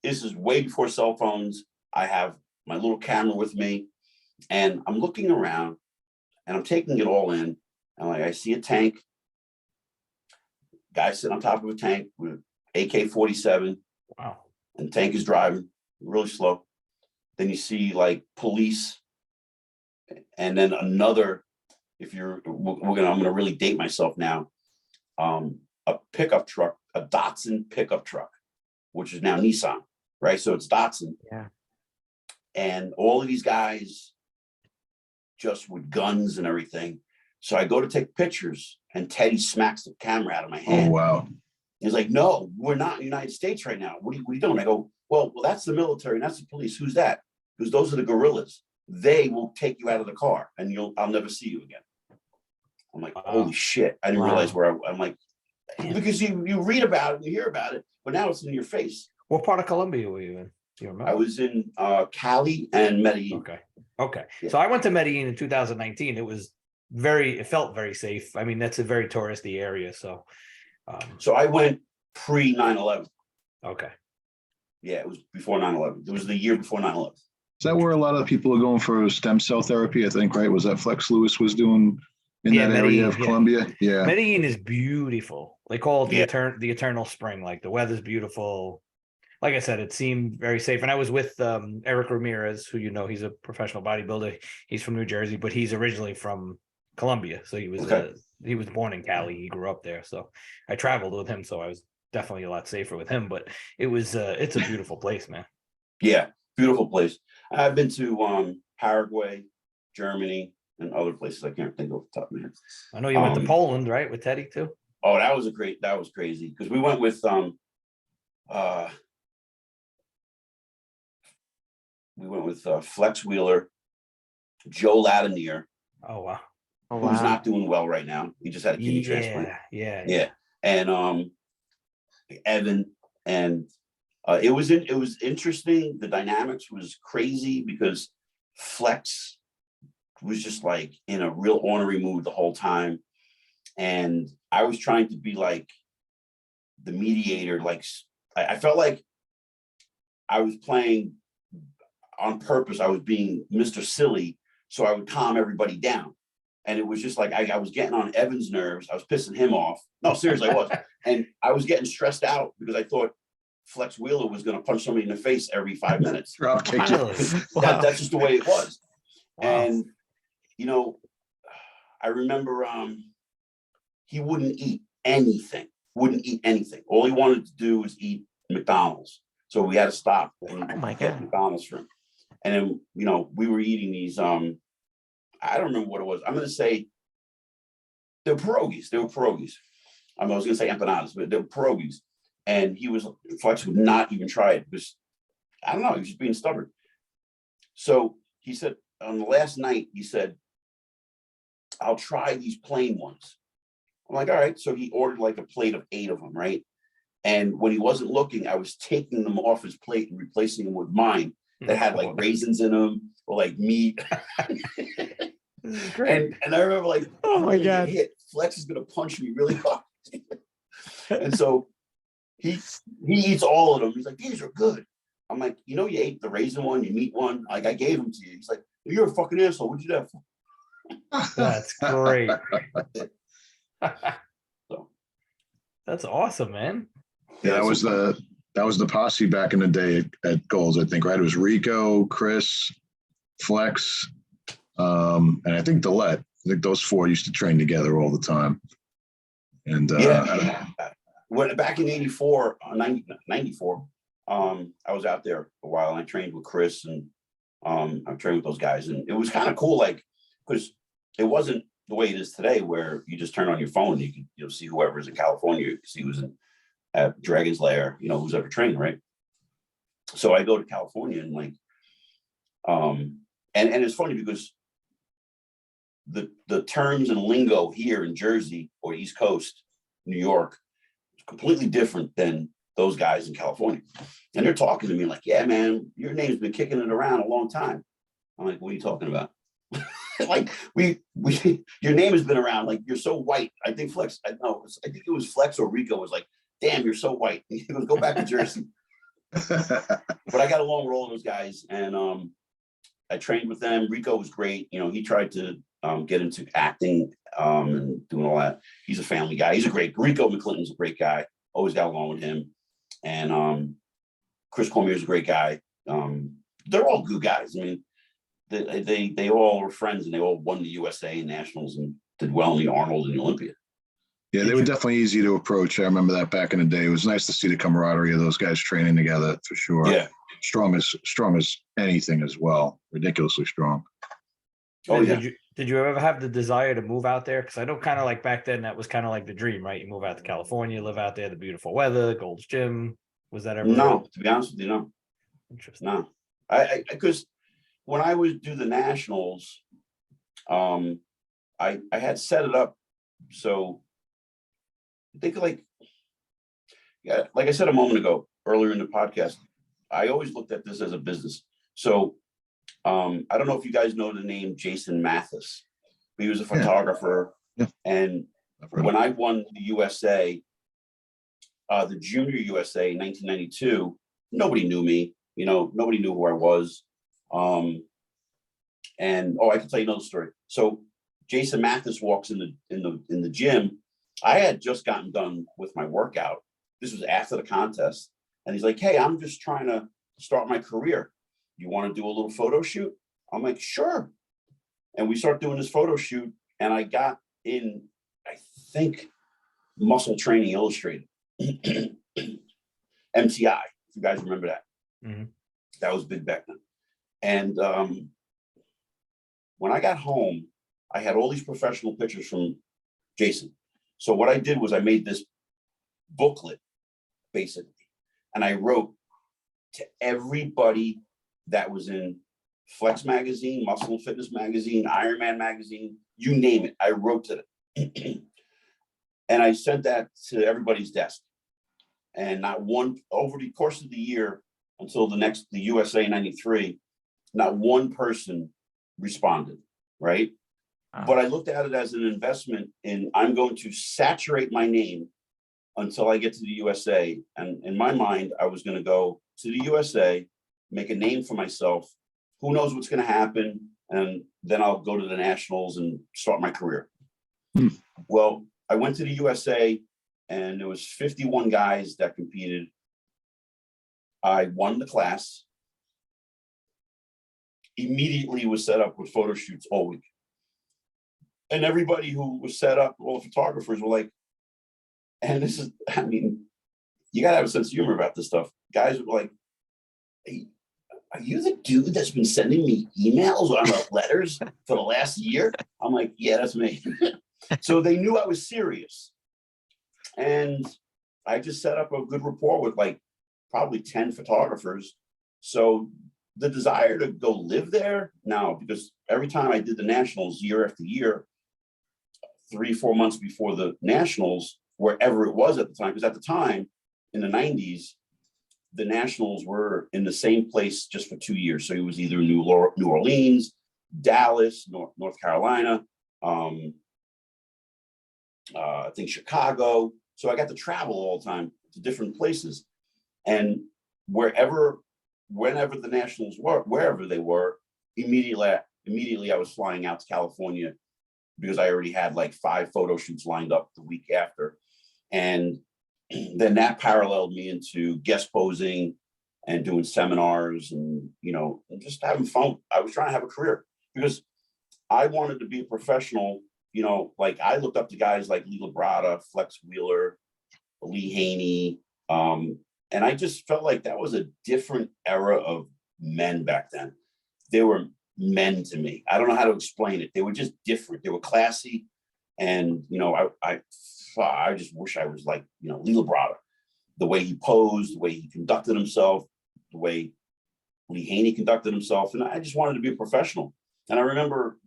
This is way before cell phones. I have my little camera with me, and I'm looking around, and I'm taking it all in. And like, I see a tank, guy sitting on top of a tank with AK-47. Wow. And the tank is driving really slow. Then you see like police, and then another. I'm gonna really date myself now. A pickup truck, a Datsun pickup truck, which is now Nissan, right? So it's Datsun. Yeah. And all of these guys just with guns and everything. So I go to take pictures, and Teddy smacks the camera out of my Oh, hand. wow. He's like, "No, we're not in the United States right now. What are you doing?" I go, well, that's the military and that's the police. Who's that? Because those are the guerrillas. They will take you out of the car, and I'll never see you again. I'm like, holy shit. I didn't realize where I'm like, because you read about it, you hear about it, but now it's in your face. What part of Colombia were you in? Do you remember? I was in Cali and Medellin. Okay. Yeah. So I went to Medellin in 2019. It felt very safe. I mean, that's a very touristy area. So I went pre 9/11. Okay. Yeah, it was before 9/11. It was the year before 9/11. Is that where a lot of people are going for stem cell therapy? I think, right? Was that Flex Lewis was doing in that area of Colombia? Yeah. Medellin is beautiful. They call it the Yeah. eternal spring. Like the weather's beautiful. Like I said, it seemed very safe. And I was with Eric Ramirez, who he's a professional bodybuilder. He's from New Jersey, but he's originally from Colombia. So he was born in Cali. He grew up there. So I traveled with him. So I was definitely a lot safer with him. But it's a beautiful place, man. Yeah, beautiful place. I've been to Paraguay, Germany, and other places I can't think of off the top of my head. I know you went to Poland, right, with Teddy too? Oh, that was crazy because we went with Flex Wheeler, Joe Ladinier. Oh wow. Who's not doing well right now. He just had a kidney transplant. Yeah. And Evan, and it was interesting. The dynamics was crazy because Flex was just like in a real ornery mood the whole time, and I was trying to be like the mediator. Like I felt like I was playing on purpose. I was being Mr. Silly, so I would calm everybody down. And it was just like I was getting on Evan's nerves. I was pissing him off. No, seriously, I was. And I was getting stressed out because I thought Flex Wheeler was going to punch somebody in the face every 5 minutes. Drop kick. That's just the way it was. Wow. And, I remember he wouldn't eat anything. All he wanted to do was eat McDonald's. So we had to stop and get McDonald's for him. And then, we were eating these, I don't remember what it was. I'm going to say they were pierogies. I was going to say empanadas, but they were pierogies. And Flex would not even try it because, I don't know, he was just being stubborn. So he said, on the last night, he said, I'll try these plain ones. I'm like, all right. So he ordered like a plate of 8 of them, right? And when he wasn't looking, I was taking them off his plate and replacing them with mine that had like raisins in them or like meat. This is great. And I remember like, oh my God, Flex is gonna punch me really hard. And so he eats all of them. He's like, these are good. I'm like, you ate the raisin one, you meat one. Like I gave them to you. He's like, you're a fucking asshole. What'd you do that for? That's great. So that's awesome, man. Yeah, that was the posse back in the day at Gold's, I think, right? It was Rico, Chris, Flex, and I think Dillette. I think those 4 used to train together all the time. And when back in 94, 94, I was out there a while and I trained with Chris and I trained with those guys, and it was kind of cool, like because it wasn't the way it is today where you just turn on your phone and you can see whoever's in California, you can see who's at Dragon's Lair, who's ever training, right? So I go to California and like, and it's funny because the terms and lingo here in Jersey or East Coast, New York, completely different than those guys in California. And they're talking to me like, yeah, man, your name's been kicking it around a long time. I'm like, what are you talking about? Like your name has been around. Like, you're so white. I think Flex, I think it was Flex or Rico was like, damn, you're so white. He goes, go back to Jersey. But I got along with all those guys, and I trained with them. Rico was great. You know, he tried to get into acting and doing all that. He's a family guy. He's a great, Rico McClinton's a great guy. Always got along with him. And Chris Cormier's a great guy. They're all good guys. I mean, they all were friends, and they all won the USA and nationals and did well in the Arnold and the Olympia. Yeah, they were definitely easy to approach. I remember that back in the day. It was nice to see the camaraderie of those guys training together, for sure. Yeah. Strong as anything as well. Ridiculously strong. Oh, yeah. Did you ever have the desire to move out there? Because I know kind of like back then that was kind of like the dream, right? You move out to California, live out there, the beautiful weather, Gold's Gym. Was that ever? No, to be honest with you, no. Interesting. No. I because when I would do the nationals, I had set it up so I think like I said a moment ago earlier in the podcast, I always looked at this as a business. So I don't know if you guys know the name Jason Mathis. He was a photographer. Yeah. And when I won the USA, the junior USA in 1992, nobody knew me. You know, nobody knew who I was. And I can tell you another story. So Jason Mathis walks in the gym. I had just gotten done with my workout. This was after the contest. And he's like, hey, I'm just trying to start my career. You want to do a little photo shoot? I'm like, sure. And we start doing this photo shoot. And I got in, I think, Muscle Training Illustrated. MTI, if you guys remember that. Mm-hmm. That was big back then. And when I got home, I had all these professional pictures from Jason. So what I did was I made this booklet, basically, and I wrote to everybody that was in Flex Magazine, Muscle and Fitness Magazine, Ironman Magazine, you name it. I wrote to them. And I sent that to everybody's desk. And not one, over the course of the year until the USA 93, not one person responded, right? But I looked at it as an investment in, I'm going to saturate my name until I get to the USA. And in my mind, I was going to go to the USA, make a name for myself. Who knows what's going to happen? And then I'll go to the nationals and start my career. Well, I went to the USA, and there was 51 guys that competed. I won the class. Immediately was set up with photo shoots all week. And everybody who was set up, all the photographers were like, and this is, I mean, you got to have a sense of humor about this stuff. Guys were like, hey, are you the dude that's been sending me emails or letters for the last year? I'm like, yeah, that's me. So they knew I was serious. And I just set up a good rapport with like probably 10 photographers. So the desire to go live there now, because every time I did the nationals year after year, 3-4 months before the nationals, wherever it was at the time, because at the time in the 90s, the nationals were in the same place just for 2 years. So it was either New Orleans, Dallas, North Carolina, I think Chicago. So I got to travel all the time to different places. And whenever the nationals were, wherever they were, immediately I was flying out to California, because I already had like 5 photo shoots lined up the week after. And then that paralleled me into guest posing and doing seminars and, and just having fun. I was trying to have a career because I wanted to be a professional. Like I looked up to guys like Lee Labrada, Flex Wheeler, Lee Haney. And I just felt like that was a different era of men back then. They were men to me. I don't know how to explain it. They were just different. They were classy. And, I just wish I was like, Lee Labrada, the way he posed, the way he conducted himself, the way Lee Haney conducted himself. And I just wanted to be a professional. And I remember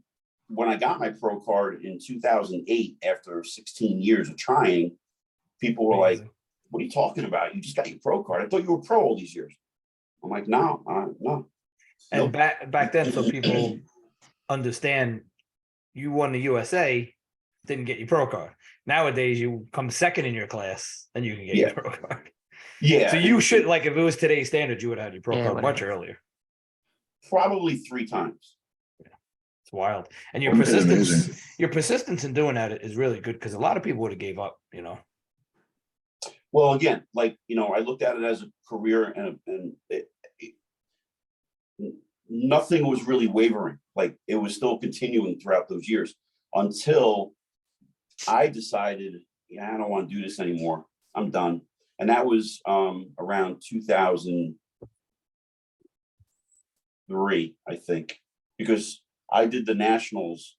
when I got my pro card in 2008, after 16 years of trying, people were like, what are you talking about? You just got your pro card. I thought you were pro all these years. I'm like, no. And Nope. back then, so people understand, you won the USA, didn't get your pro card. Nowadays, you come second in your class, and you can get your pro card. Yeah. So you should, like, if it was today's standard, you would have had your pro Yeah, card whatever. much earlier. Probably 3 times. It's wild. And your Okay, persistence, amazing. in doing that is really good, because a lot of people would have gave up, you know. Well, again, like, you know, I looked at it as a career, and nothing was really wavering. Like, it was still continuing throughout those years until I decided, I don't want to do this anymore. I'm done. And that was around 2003, I think, because I did the nationals.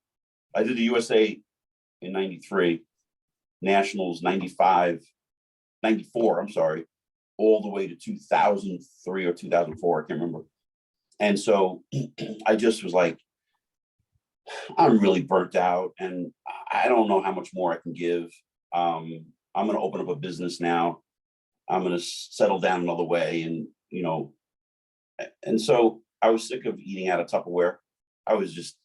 I did the USA in 93, nationals 95, 94, I'm sorry, all the way to 2003 or 2004, I can't remember. And so I just was like, I'm really burnt out, and I don't know how much more I can give. I'm going to open up a business now. I'm going to settle down another way. And, you know, and so I was sick of eating out of Tupperware. I was just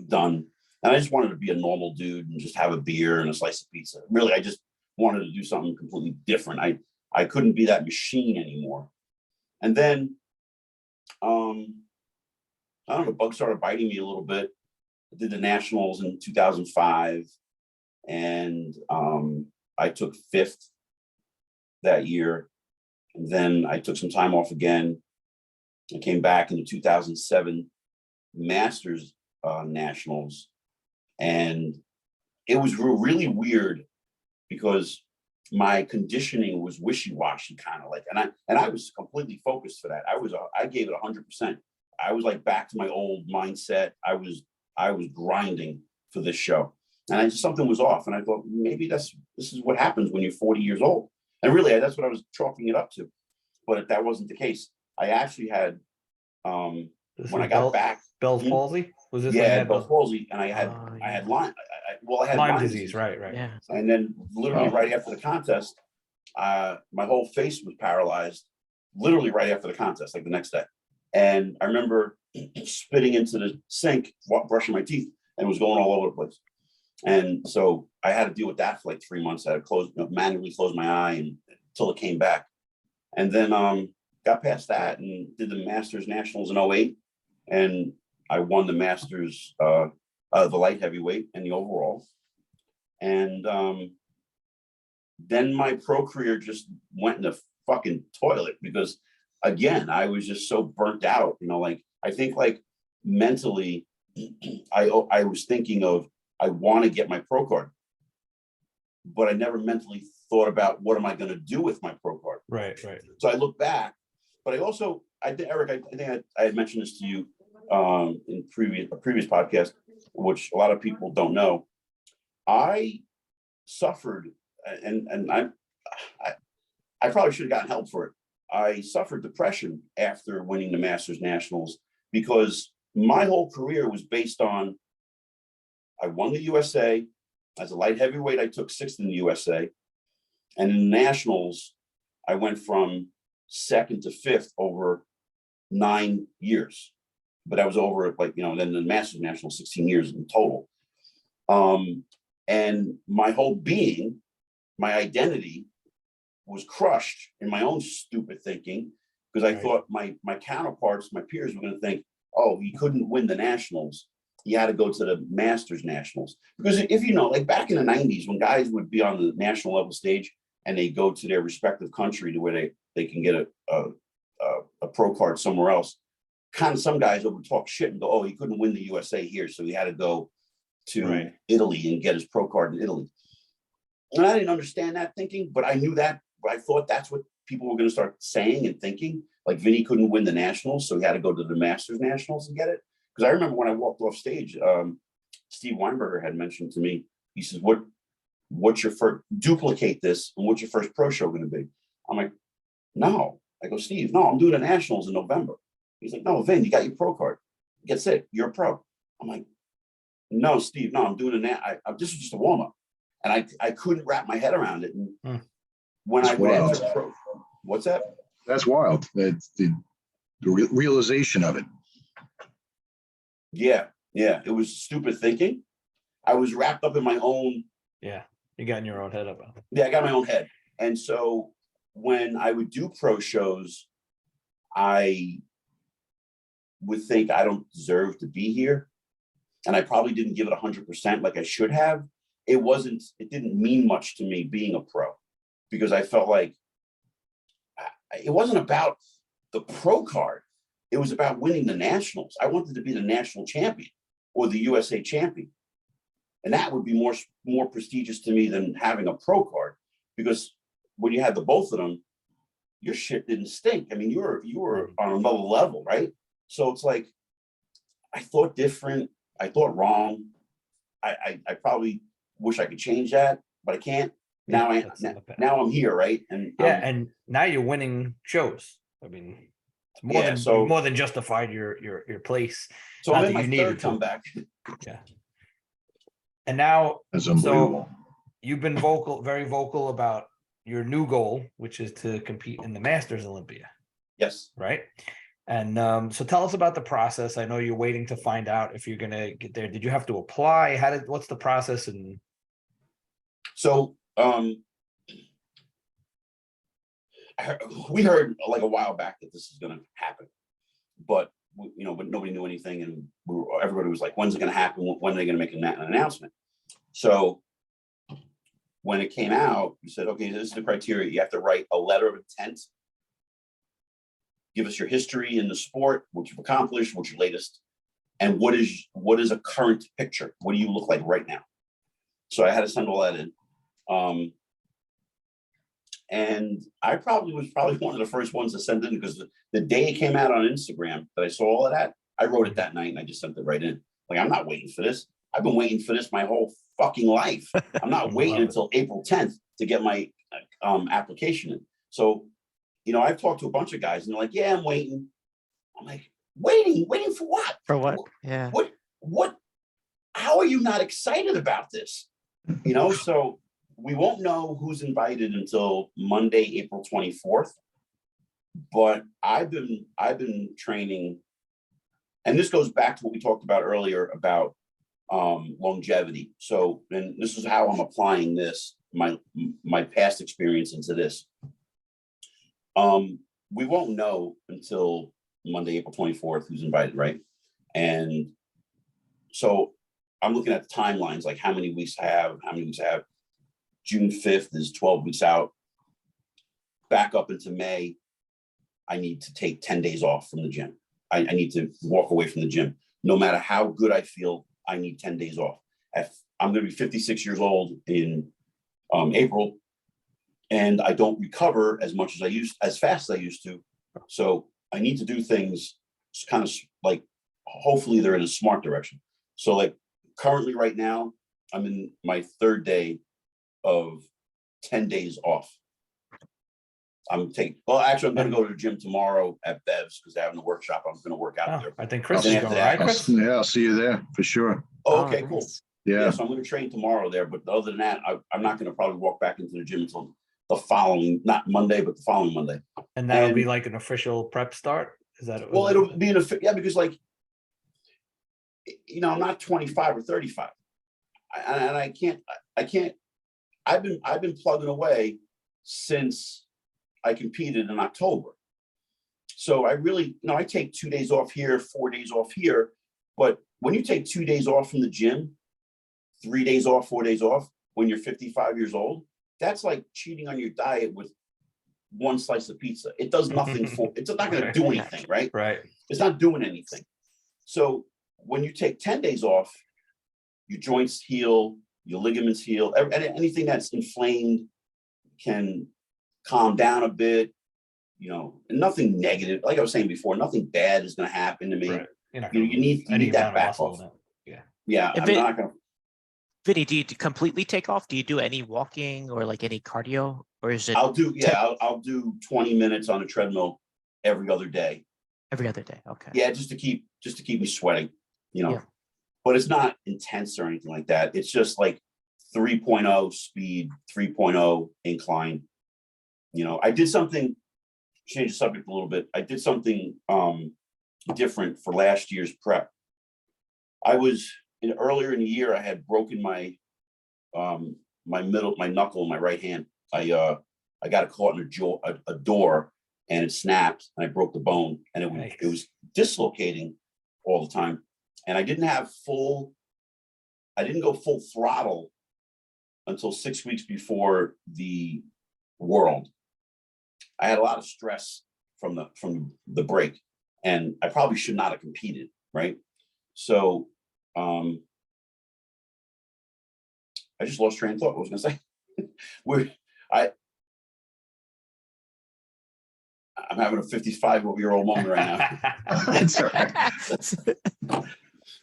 done. And I just wanted to be a normal dude and just have a beer and a slice of pizza. Really, I just wanted to do something completely different. I couldn't be that machine anymore. And then, I don't know, bugs started biting me a little bit. I did the nationals in 2005, and I took 5th that year. And then I took some time off again. I came back in the 2007 Masters Nationals, and it was really weird because my conditioning was wishy-washy, kind of like, and I was completely focused for that. I gave it 100%. I was like back to my old mindset. I was grinding for this show, and something was off. And I thought, maybe this is what happens when you're 40 years old. And really, that's what I was chalking it up to. But that wasn't the case. I actually had, when I got back, Bell's palsy? Was this Bell's palsy, and I had Lyme. I had Lyme disease, right? Yeah. And then literally right after the contest, my whole face was paralyzed. Literally right after the contest, like the next day. And I remember spitting into the sink, brushing my teeth, and it was going all over the place. And so I had to deal with that for like 3 months. I had to manually close my eye until it came back. And then got past that and did the Masters Nationals in 08. And I won the Masters, the light heavyweight and the overall. And then my pro career just went in the fucking toilet because, again, I was just so burnt out. You know, like, I think, like, mentally, I was thinking of, I want to get my pro card, but I never mentally thought about what am I going to do with my pro card. Right. So I look back, but I think, Eric, I think I had mentioned this to you in a previous podcast, which a lot of people don't know. I suffered, and I probably should have gotten help for it. I suffered depression after winning the Masters Nationals because my whole career was based on, I won the USA. As a light heavyweight, I took 6th in the USA. And in the Nationals, I went from 2nd to 5th over 9 years. But I was over, like, you know, then the Masters Nationals, 16 years in total. And my whole being, my identity was crushed in my own stupid thinking, because I thought my counterparts, my peers were going to think, oh, he couldn't win the Nationals. He had to go to the Masters Nationals. Because if you know, like back in the 90s, when guys would be on the national level stage and they go to their respective country to where they can get a pro card somewhere else, kind of some guys would talk shit and go, oh, he couldn't win the USA here, so he had to go to Italy and get his pro card in Italy. And I didn't understand that thinking, but I knew that, I thought that's what people were going to start saying and thinking. Like, Vinny couldn't win the Nationals, so he had to go to the Masters Nationals and get it. Because I remember when I walked off stage, Steve Weinberger had mentioned to me, he says, what's your first, duplicate this, and what's your first pro show going to be? I'm like, no. I go, Steve, no, I'm doing the Nationals in November. He's like, no, Vin, you got your pro card. That's it. You're a pro. I'm like, no, Steve, no, I'm doing this is just a warm-up. And I couldn't wrap my head around it. And when That's I would wild. enter pro, what's that? That's wild. That's the realization of it. Yeah, it was stupid thinking. I was wrapped up in my own. Yeah, you got in your own head about it. Yeah, I got my own head, and so when I would do pro shows, I would think I don't deserve to be here, and I probably didn't give it 100% like I should have. It didn't mean much to me being a pro, because I felt like it wasn't about the pro card. It was about winning the nationals. I wanted to be the national champion or the USA champion. And that would be more prestigious to me than having a pro card, because when you had the both of them, your shit didn't stink. I mean, you were on another level, right? So it's like, I thought different. I thought wrong. I probably wish I could change that, but I can't. Now I'm here, right? And and now you're winning shows. I mean, it's more than justified your place. So I'm in my third comeback. Yeah. And now, That's unbelievable. so you've been very vocal about your new goal, which is to compete in the Masters Olympia. Yes. Right. And so tell us about the process. I know you're waiting to find out if you're going to get there. Did you have to apply? What's the process? And so we heard like a while back that this is going to happen, but nobody knew anything, and everybody was like, "When's it going to happen? When are they going to make an announcement?" So when it came out, we said, "Okay, this is the criteria. You have to write a letter of intent. Give us your history in the sport, what you've accomplished, what's your latest, and what is a current picture? What do you look like right now?" So I had to send all that in. And I was probably one of the first ones to send in, because the day it came out on Instagram that I saw all of that, I wrote it that night and I just sent it right in. Like, I'm not waiting for this. I've been waiting for this my whole fucking life. I'm not waiting until April 10th to get my application in. So, I've talked to a bunch of guys and they're like, "Yeah, I'm waiting." I'm like, waiting for what? For what? Yeah. What? How are you not excited about this? So we won't know who's invited until Monday, April 24th. But I've been training, and this goes back to what we talked about earlier about longevity. So, and this is how I'm applying this, my past experience into this. We won't know until Monday, April 24th, who's invited, right? And so I'm looking at the timelines, like how many weeks I have. June 5th is 12 weeks out. Back up into May, I need to take 10 days off from the gym. I need to walk away from the gym. No matter how good I feel, I need 10 days off. I'm going to be 56 years old in April, and I don't recover as fast as I used to. So I need to do things kind of like, hopefully they're in a smart direction. So like currently right now, I'm in my third day of 10 days off. I'm going to go to the gym tomorrow at Bev's because they're having a workshop. I'm going to work out there. I think Chris is going, right, Chris? Yeah, I'll see you there for sure. Oh, okay, cool. Yeah. So I'm going to train tomorrow there, but other than that, I'm not going to probably walk back into the gym until the following, not Monday, but the following Monday. And that'll be like an official prep start? Is that? Well, it'll be because like, I'm not 25 or 35, and I can't. I've been plugging away since I competed in October. So I really, I take 2 days off here, 4 days off here. But when you take 2 days off from the gym, 3 days off, 4 days off, when you're 55 years old, that's like cheating on your diet with one slice of pizza. It does nothing it's not going to do anything, right? Right. It's not doing anything. So when you take 10 days off, your joints heal, your ligaments heal, anything that's inflamed can calm down a bit, and nothing negative. Like I was saying before, nothing bad is going to happen to me. Right. You need that back off. Yeah. I'm not going to. Vinny, do you completely take off? Do you do any walking or like any cardio, or is it? I'll do 20 minutes on a treadmill every other day. Every other day. Okay. Yeah. Just to keep me sweating, Yeah. But it's not intense or anything like that. It's just like 3.0 speed, 3.0 incline. I did something, change the subject a little bit. I did something different for last year's prep. I was earlier in the year, I had broken my my knuckle in my right hand. I got caught in a door, and it snapped, and I broke the bone, and it was dislocating all the time. And I didn't go full throttle until 6 weeks before the World. I had a lot of stress from the break, and I probably should not have competed, right? So I just lost train of thought. What was I going to say? I'm having a 55-year-old moment right now. That's all right.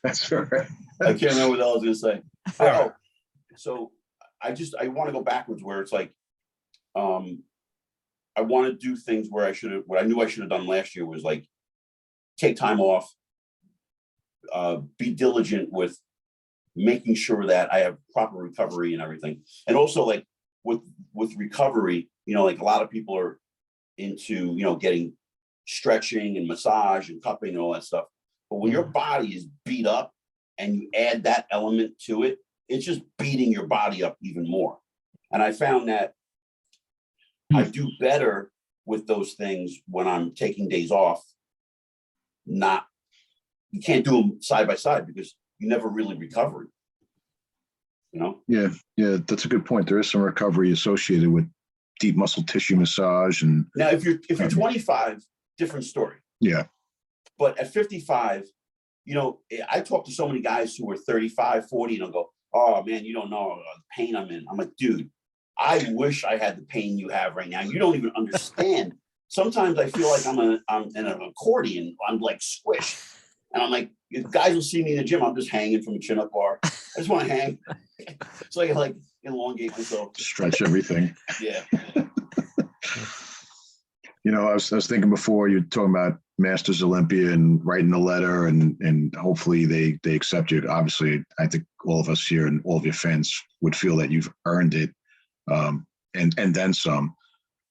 That's all right. I can't remember what I was going to say. Oh, so I want to go backwards, where it's like, I want to do things where what I knew I should have done last year was like take time off, be diligent with making sure that I have proper recovery and everything. And also, like with recovery, like a lot of people are into, getting stretching and massage and cupping and all that stuff. But when your body is beat up and you add that element to it, it's just beating your body up even more. And I found that I do better with those things when I'm taking days off. You can't do them side by side because you never really recover. Yeah, that's a good point. There is some recovery associated with deep muscle tissue massage. And now, if you're 25, different story. Yeah. But at 55, I talk to so many guys who are 35, 40, and they'll go, "Oh man, you don't know the pain I'm in." I'm like, dude, I wish I had the pain you have right now. You don't even understand. Sometimes I feel like I'm in an accordion. I'm like squished. And I'm like, if guys will see me in the gym, I'm just hanging from a chin-up bar. I just want to hang. So I can like elongate myself. Stretch everything. Yeah. I was thinking before, you're talking about Masters Olympia and writing a letter, and hopefully they accept you. Obviously, I think all of us here and all of your fans would feel that you've earned it, and then some.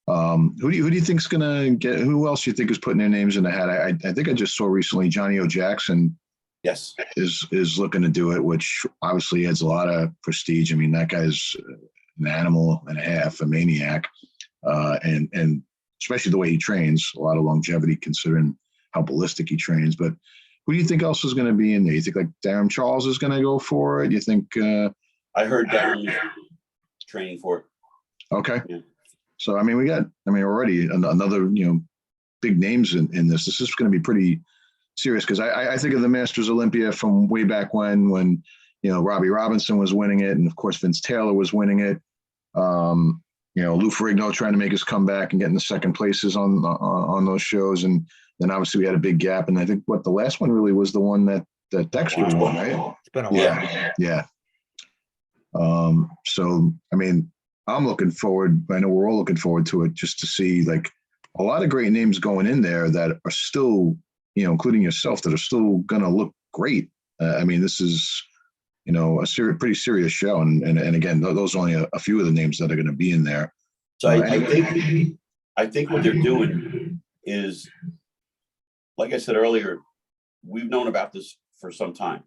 Who do you think's gonna get? Who else do you think is putting their names in the hat? I think I just saw recently Johnny O. Jackson. Yes, is looking to do it, which obviously adds a lot of prestige. I mean, that guy's an animal and a half, a maniac, and especially the way he trains, a lot of longevity considering how ballistic he trains. But who do you think else is going to be in there? You think like Darren Charles is going to go for it? You think? I heard Darren is training for it. Okay. Yeah. So, I mean, already another, big names in this. This is going to be pretty serious, because I think of the Masters Olympia from way back when Robbie Robinson was winning it, and of course Vince Taylor was winning it. Lou Ferrigno trying to make his comeback and getting the second places on those shows, and then obviously we had a big gap. And I think the last one really was the one that Dexter won, right? It's been a while. Yeah. So I mean, I'm looking forward. I know we're all looking forward to it, just to see like a lot of great names going in there that are still, including yourself, that are still going to look great. I mean, this is, a pretty serious show. And again, those are only a few of the names that are going to be in there. So I think what they're doing is, like I said earlier, we've known about this for some time.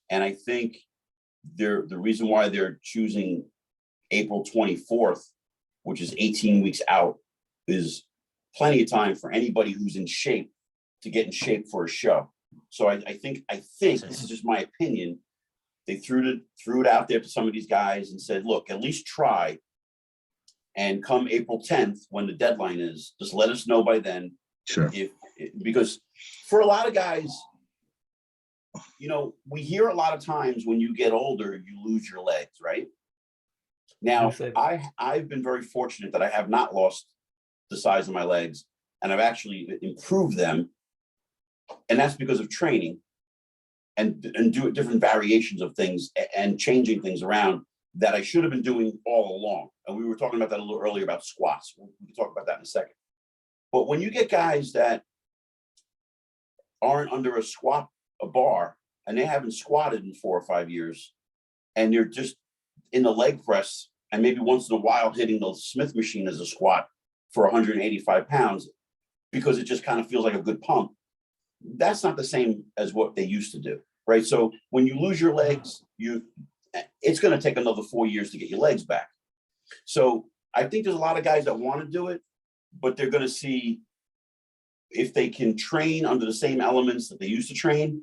And I think the reason why they're choosing April 24th, which is 18 weeks out, is plenty of time for anybody who's in shape to get in shape for a show. So I think this is just my opinion. They threw it out there to some of these guys and said, look, at least try. And come April 10th, when the deadline is, just let us know by then. Sure. Because for a lot of guys, we hear a lot of times when you get older, you lose your legs, right? Now, I've been very fortunate that I have not lost the size of my legs, and I've actually improved them. And that's because of training and do different variations of things and changing things around that I should have been doing all along. And we were talking about that a little earlier about squats. We can talk about that in a second. But when you get guys that aren't under a bar, and they haven't squatted in 4 or 5 years, and they're just in the leg press and maybe once in a while hitting the Smith machine as a squat for 185 pounds because it just kind of feels like a good pump. That's not the same as what they used to do, right? So when you lose your legs, it's going to take another 4 years to get your legs back. So I think there's a lot of guys that want to do it, but they're going to see if they can train under the same elements that they used to train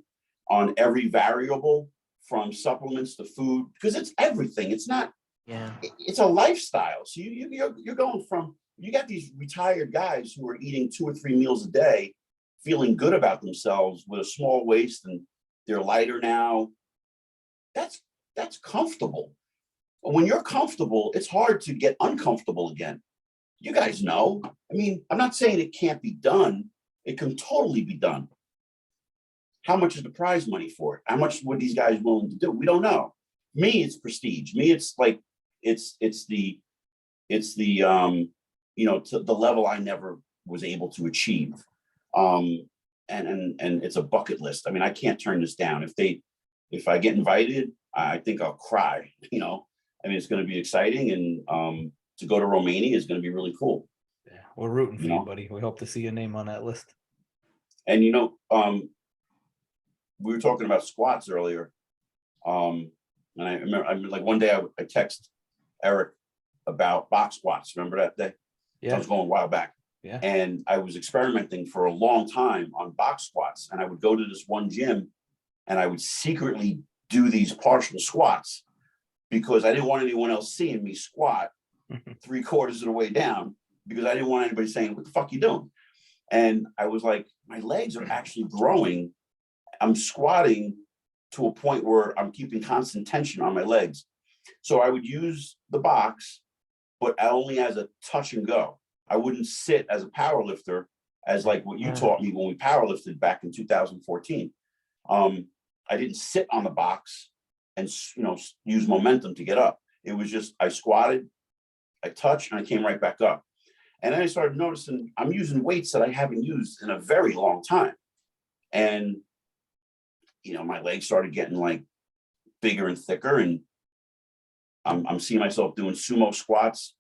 on every variable, from supplements to food, because it's everything. It's not, it's a lifestyle. So you're going from, you got these retired guys who are eating 2 or 3 meals a day, feeling good about themselves with a small waist, and they're lighter now. That's comfortable. When you're comfortable, it's hard to get uncomfortable again. You guys know. I mean, I'm not saying it can't be done. It can totally be done. How much is the prize money for it? How much would these guys willing to do? We don't know. Me, it's prestige. Me, it's like it's the to the level I never was able to achieve. And it's a bucket list. I mean, I can't turn this down. If I get invited, I think I'll cry. I mean, it's going to be exciting, and to go to Romania is going to be really cool. Yeah, we're rooting for you, buddy. We hope to see your name on that list. And we were talking about squats earlier, and I remember like one day I text Eric about box squats. Remember that day? Yeah, I was going a while back. Yeah, and I was experimenting for a long time on box squats, and I would go to this one gym, and I would secretly do these partial squats because I didn't want anyone else seeing me squat 3/4 of the way down, because I didn't want anybody saying, "What the fuck you doing?" And I was like, my legs are actually growing. I'm squatting to a point where I'm keeping constant tension on my legs. So I would use the box, but only as a touch and go. I wouldn't sit as a power lifter, as like what you taught me when we power lifted back in 2014. I didn't sit on the box and use momentum to get up. It was just, I squatted, I touched, and I came right back up. And then I started noticing I'm using weights that I haven't used in a very long time. And, my legs started getting like bigger and thicker, and I'm seeing myself doing sumo squats,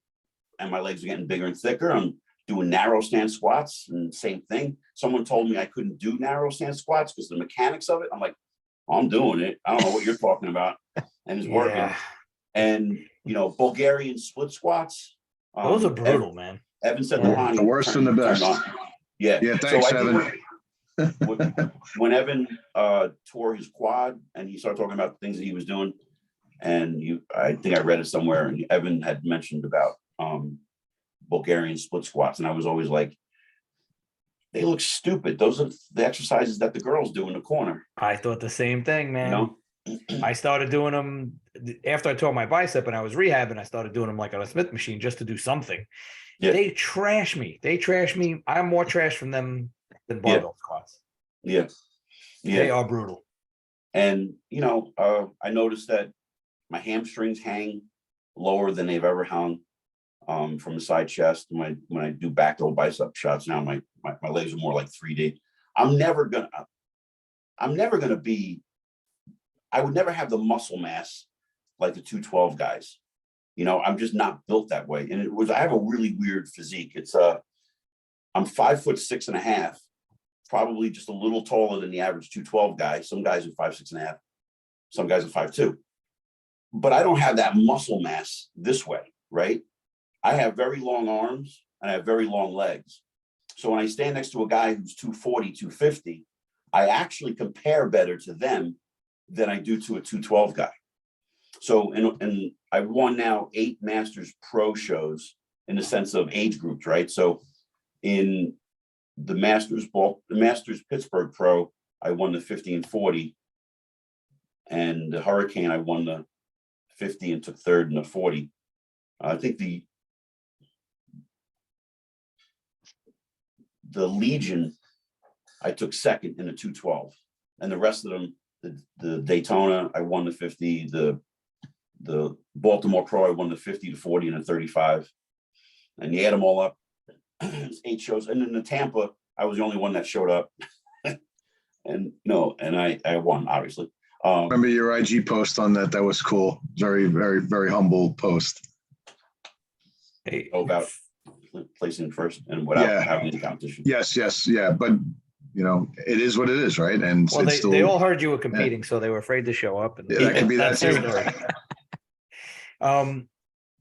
and my legs are getting bigger and thicker. I'm doing narrow stand squats, and same thing. Someone told me I couldn't do narrow stand squats because the mechanics of it. I'm like, I'm doing it. I don't know what you're talking about. And it's working. And, Bulgarian split squats. Those are brutal, man. Evan said the worst and the best. Yeah. Thanks, so Evan. When Evan tore his quad and he started talking about the things that he was doing, and I think I read it somewhere, and Evan had mentioned about Bulgarian split squats, and I was always like, they look stupid. Those are the exercises that the girls do in the corner. I thought the same thing, man. I started doing them after I tore my bicep and I was rehabbing. I started doing them like on a Smith machine just to do something. Yeah. They trash me. I'm more trash from them than barbell squats. Yeah. They are brutal. And, I noticed that my hamstrings hang lower than they've ever hung from the side chest. When I do back row bicep shots now, my legs are more like 3D. I'm never gonna be, I would never have the muscle mass like the 212 guys. I'm just not built that way. And I have a really weird physique. I'm 5'6.5", probably just a little taller than the average 212 guy. Some guys are 5'6.5", some guys are 5'2". But I don't have that muscle mass this way, right? I have very long arms and I have very long legs. So when I stand next to a guy who's 240, 250, I actually compare better to them than I do to a 212 guy. So, and I've won now 8 Masters Pro shows in the sense of age groups, right? So in the Masters Pittsburgh Pro, I won the 50 and 40. And the Hurricane, I won the 50 and took third in the 40. I think the Legion, I took second in the 212. And the rest of them, the Daytona, I won the 50. The Baltimore Pro, I won the 50, the 40, and the 35. And you add them all up, it's 8 shows. And then the Tampa, I was the only one that showed up. and I won, obviously. Remember your IG post on that? That was cool. Very, very, very humble post. Hey, about placing first and without having any competition. Yes, yeah, but it is what it is, right? And well, it's they all heard you were competing, so they were afraid to show up. And that could be that that's the too. story.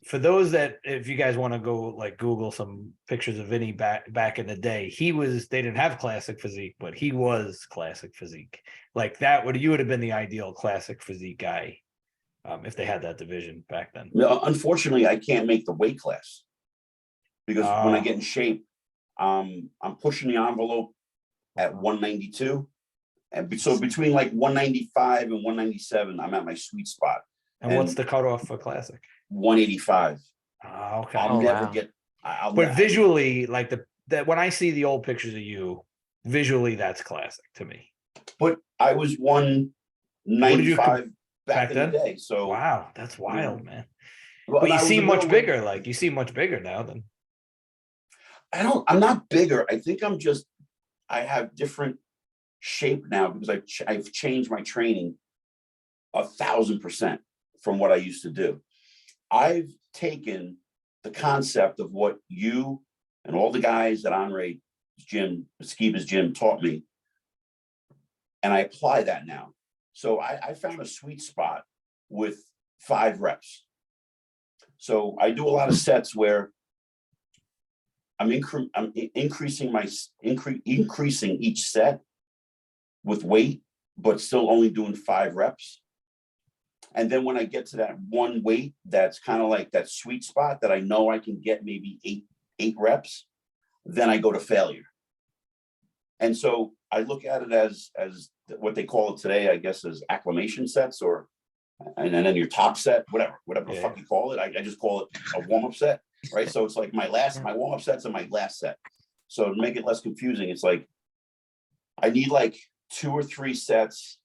For those that, if you guys want to go like Google some pictures of Vinny back in the day, they didn't have classic physique, but he was classic physique. Like you would have been the ideal classic physique guy if they had that division back then. No, unfortunately, I can't make the weight class because when I get in shape, I'm pushing the envelope at 192. And so between like 195 and 197, I'm at my sweet spot. And what's the cutoff for classic? 185. Okay. I'll never get. But visually, like that when I see the old pictures of you, visually that's classic to me. But I was 195 back in the day. So wow, that's wild, man. Well, but you seem much bigger. Like you seem much bigger now than. I'm not bigger. I think I have different shape now because I've changed my training 1,000% from what I used to do. I've taken the concept of what you and all the guys at Skiba's gym taught me, and I apply that now. So I found a sweet spot with 5 reps. So I do a lot of sets where I'm increasing each set with weight, but still only doing 5 reps. And then when I get to that one weight, that's kind of like that sweet spot that I know I can get maybe eight reps, then I go to failure. And so I look at it as what they call it today, I guess, as acclimation sets, and then your top set, whatever the fuck you call it. I just call it a warm-up set, right? So it's like my warm-up sets and my last set. So to make it less confusing, it's like I need like 2 or 3 sets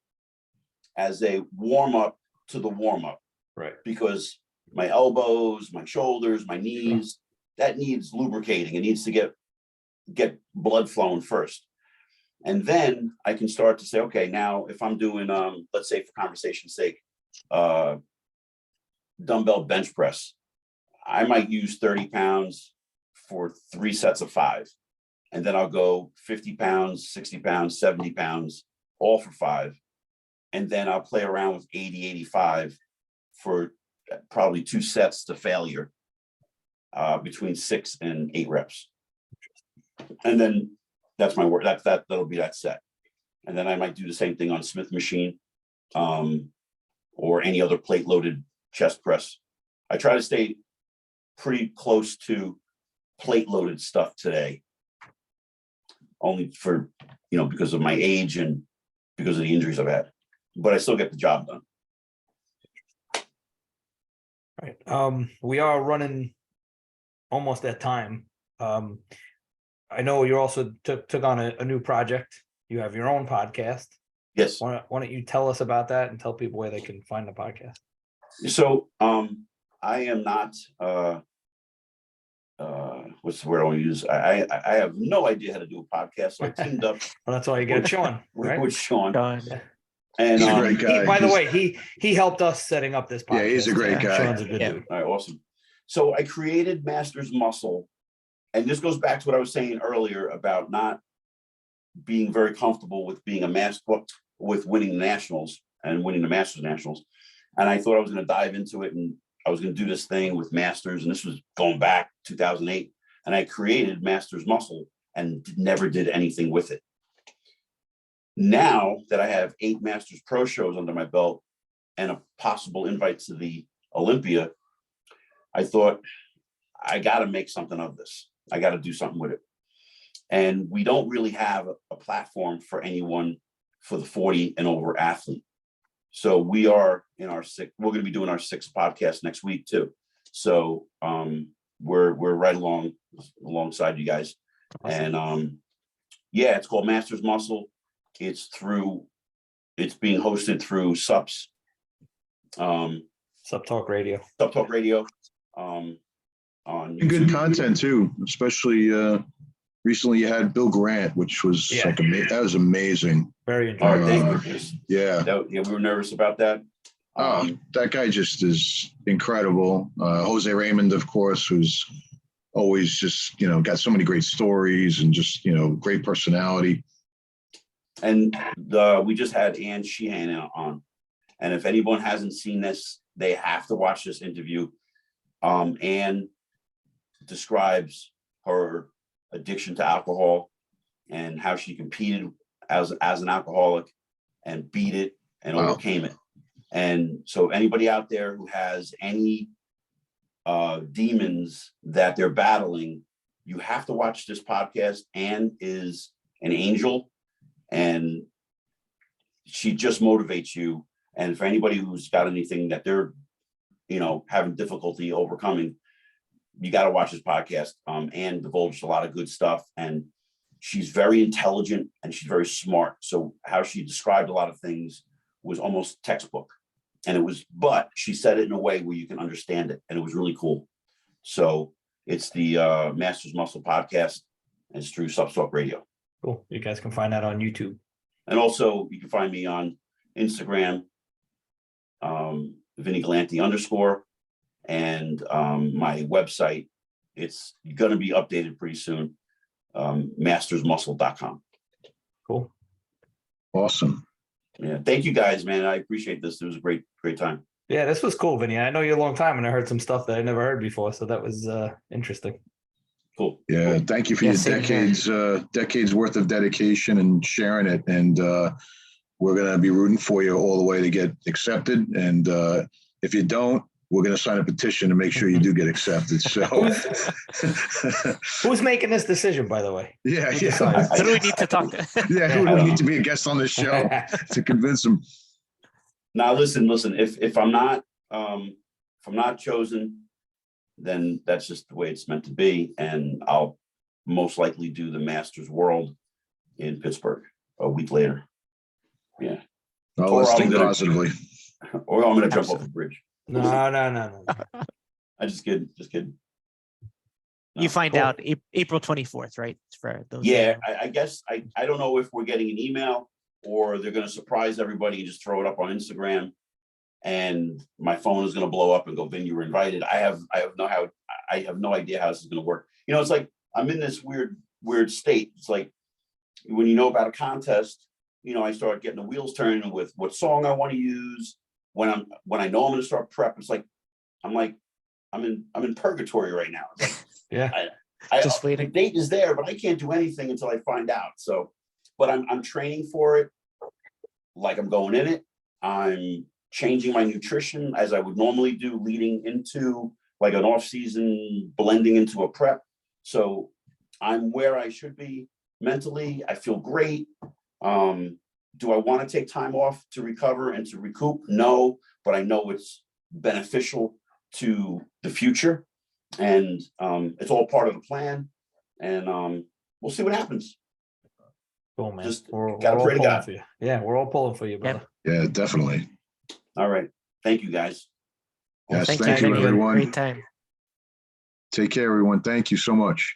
as a warm-up to the warm-up, right? Because my elbows, my shoulders, my knees, that needs lubricating. It needs to get blood flowing first. And then I can start to say, okay, now if I'm doing, let's say for conversation's sake, dumbbell bench press, I might use 30 pounds for 3 sets of 5. And then I'll go 50 pounds, 60 pounds, 70 pounds, all for 5. And then I'll play around with 80, 85 for probably 2 sets to failure, between 6 and 8 reps. And then that's my work. That'll be that set. And then I might do the same thing on Smith machine, or any other plate loaded chest press. I try to stay pretty close to plate loaded stuff today, only for, because of my age and because of the injuries I've had, but I still get the job done. Right. We are running almost at time. I know you also took on a new project. You have your own podcast. Yes. Why don't you tell us about that and tell people where they can find the podcast? So I am not what's the word I want to use? I have no idea how to do a podcast. So I teamed up. Well, that's why you get Sean, right? With Sean. Yeah. And he's a great guy. By the way, he helped us setting up this podcast. Yeah, he's a great guy. Sean's a good dude. All right, awesome. So I created Masters Muscle, and this goes back to what I was saying earlier about not being very comfortable with being with winning nationals and winning the Masters Nationals. And I thought I was going to dive into it, and I was going to do this thing with Masters, and this was going back 2008. And I created Masters Muscle and never did anything with it. Now that I have 8 Masters Pro shows under my belt and a possible invite to the Olympia, I thought I got to make something of this. I got to do something with it. And we don't really have a platform for anyone for the 40 and over athlete. So we are in we're going to be doing our 6th podcast next week too. So we're right alongside you guys. Awesome. And it's called Masters Muscle. It's being hosted through SUPS. Sup Talk Radio. SUP Talk Radio. On YouTube. Good content too, especially recently you had Bill Grant, which was that was amazing. Very enjoyable. Yeah, we were nervous about that. That guy just is incredible. Jose Raymond, of course, who's always just, got so many great stories and just, great personality. And we just had Ann Sheehan on. And if anyone hasn't seen this, they have to watch this interview. Ann describes her addiction to alcohol and how she competed as an alcoholic and beat it and overcame it. And so anybody out there who has any demons that they're battling, you have to watch this podcast. Ann is an angel, and she just motivates you. And for anybody who's got anything that they're, having difficulty overcoming, you got to watch this podcast. Ann divulged a lot of good stuff, and she's very intelligent and she's very smart. So how she described a lot of things was almost textbook. But she said it in a way where you can understand it. And it was really cool. So it's the Masters Muscle podcast, and it's through Substalk Radio. Cool. You guys can find that on YouTube. And also you can find me on Instagram, Vinny Galanti _, and my website. It's going to be updated pretty soon. mastersmuscle.com. Cool. Awesome. Yeah. Thank you guys, man. I appreciate this. It was a great time. Yeah, this was cool, Vinny. I know you a long time, and I heard some stuff that I never heard before. So that was interesting. Cool. Yeah. Thank you for your decades worth of dedication and sharing it. And we're going to be rooting for you all the way to get accepted. And if you don't, we're going to sign a petition to make sure you do get accepted. So who's making this decision, by the way? Yeah. Who do we need to talk to? Yeah. Who do we need to be a guest on this show to convince them? Now, listen, if I'm not chosen, then that's just the way it's meant to be. And I'll most likely do the Masters World in Pittsburgh a week later. Yeah. Oh, let's think positively. Or I'm going to jump off the bridge. No. I just kidding. No. You find out April 24th, right? For those. Yeah, I guess I don't know if we're getting an email or they're going to surprise everybody and just throw it up on Instagram, and my phone is going to blow up and go, "Vin, you were invited." I have no idea how this is going to work. It's like I'm in this weird state. It's like when you know about a contest, I start getting the wheels turning with what song I want to use. When I know I'm going to start prep, it's like I'm in purgatory right now. It's like, yeah, I just waiting. The date is there, but I can't do anything until I find out. So, but I'm training for it like I'm going in it. I'm changing my nutrition as I would normally do, leading into like an off season, blending into a prep. So I'm where I should be mentally. I feel great. Do I want to take time off to recover and to recoup? No, but I know it's beneficial to the future, and it's all part of the plan. And we'll see what happens. Cool, man. Just We're gotta all pray to pulling God. for you. Yeah, we're all pulling for you, brother. Yeah, definitely. All right. Thank you, guys. Yes, Thank thank you, you. everyone. Great time. Take care, everyone. Thank you so much.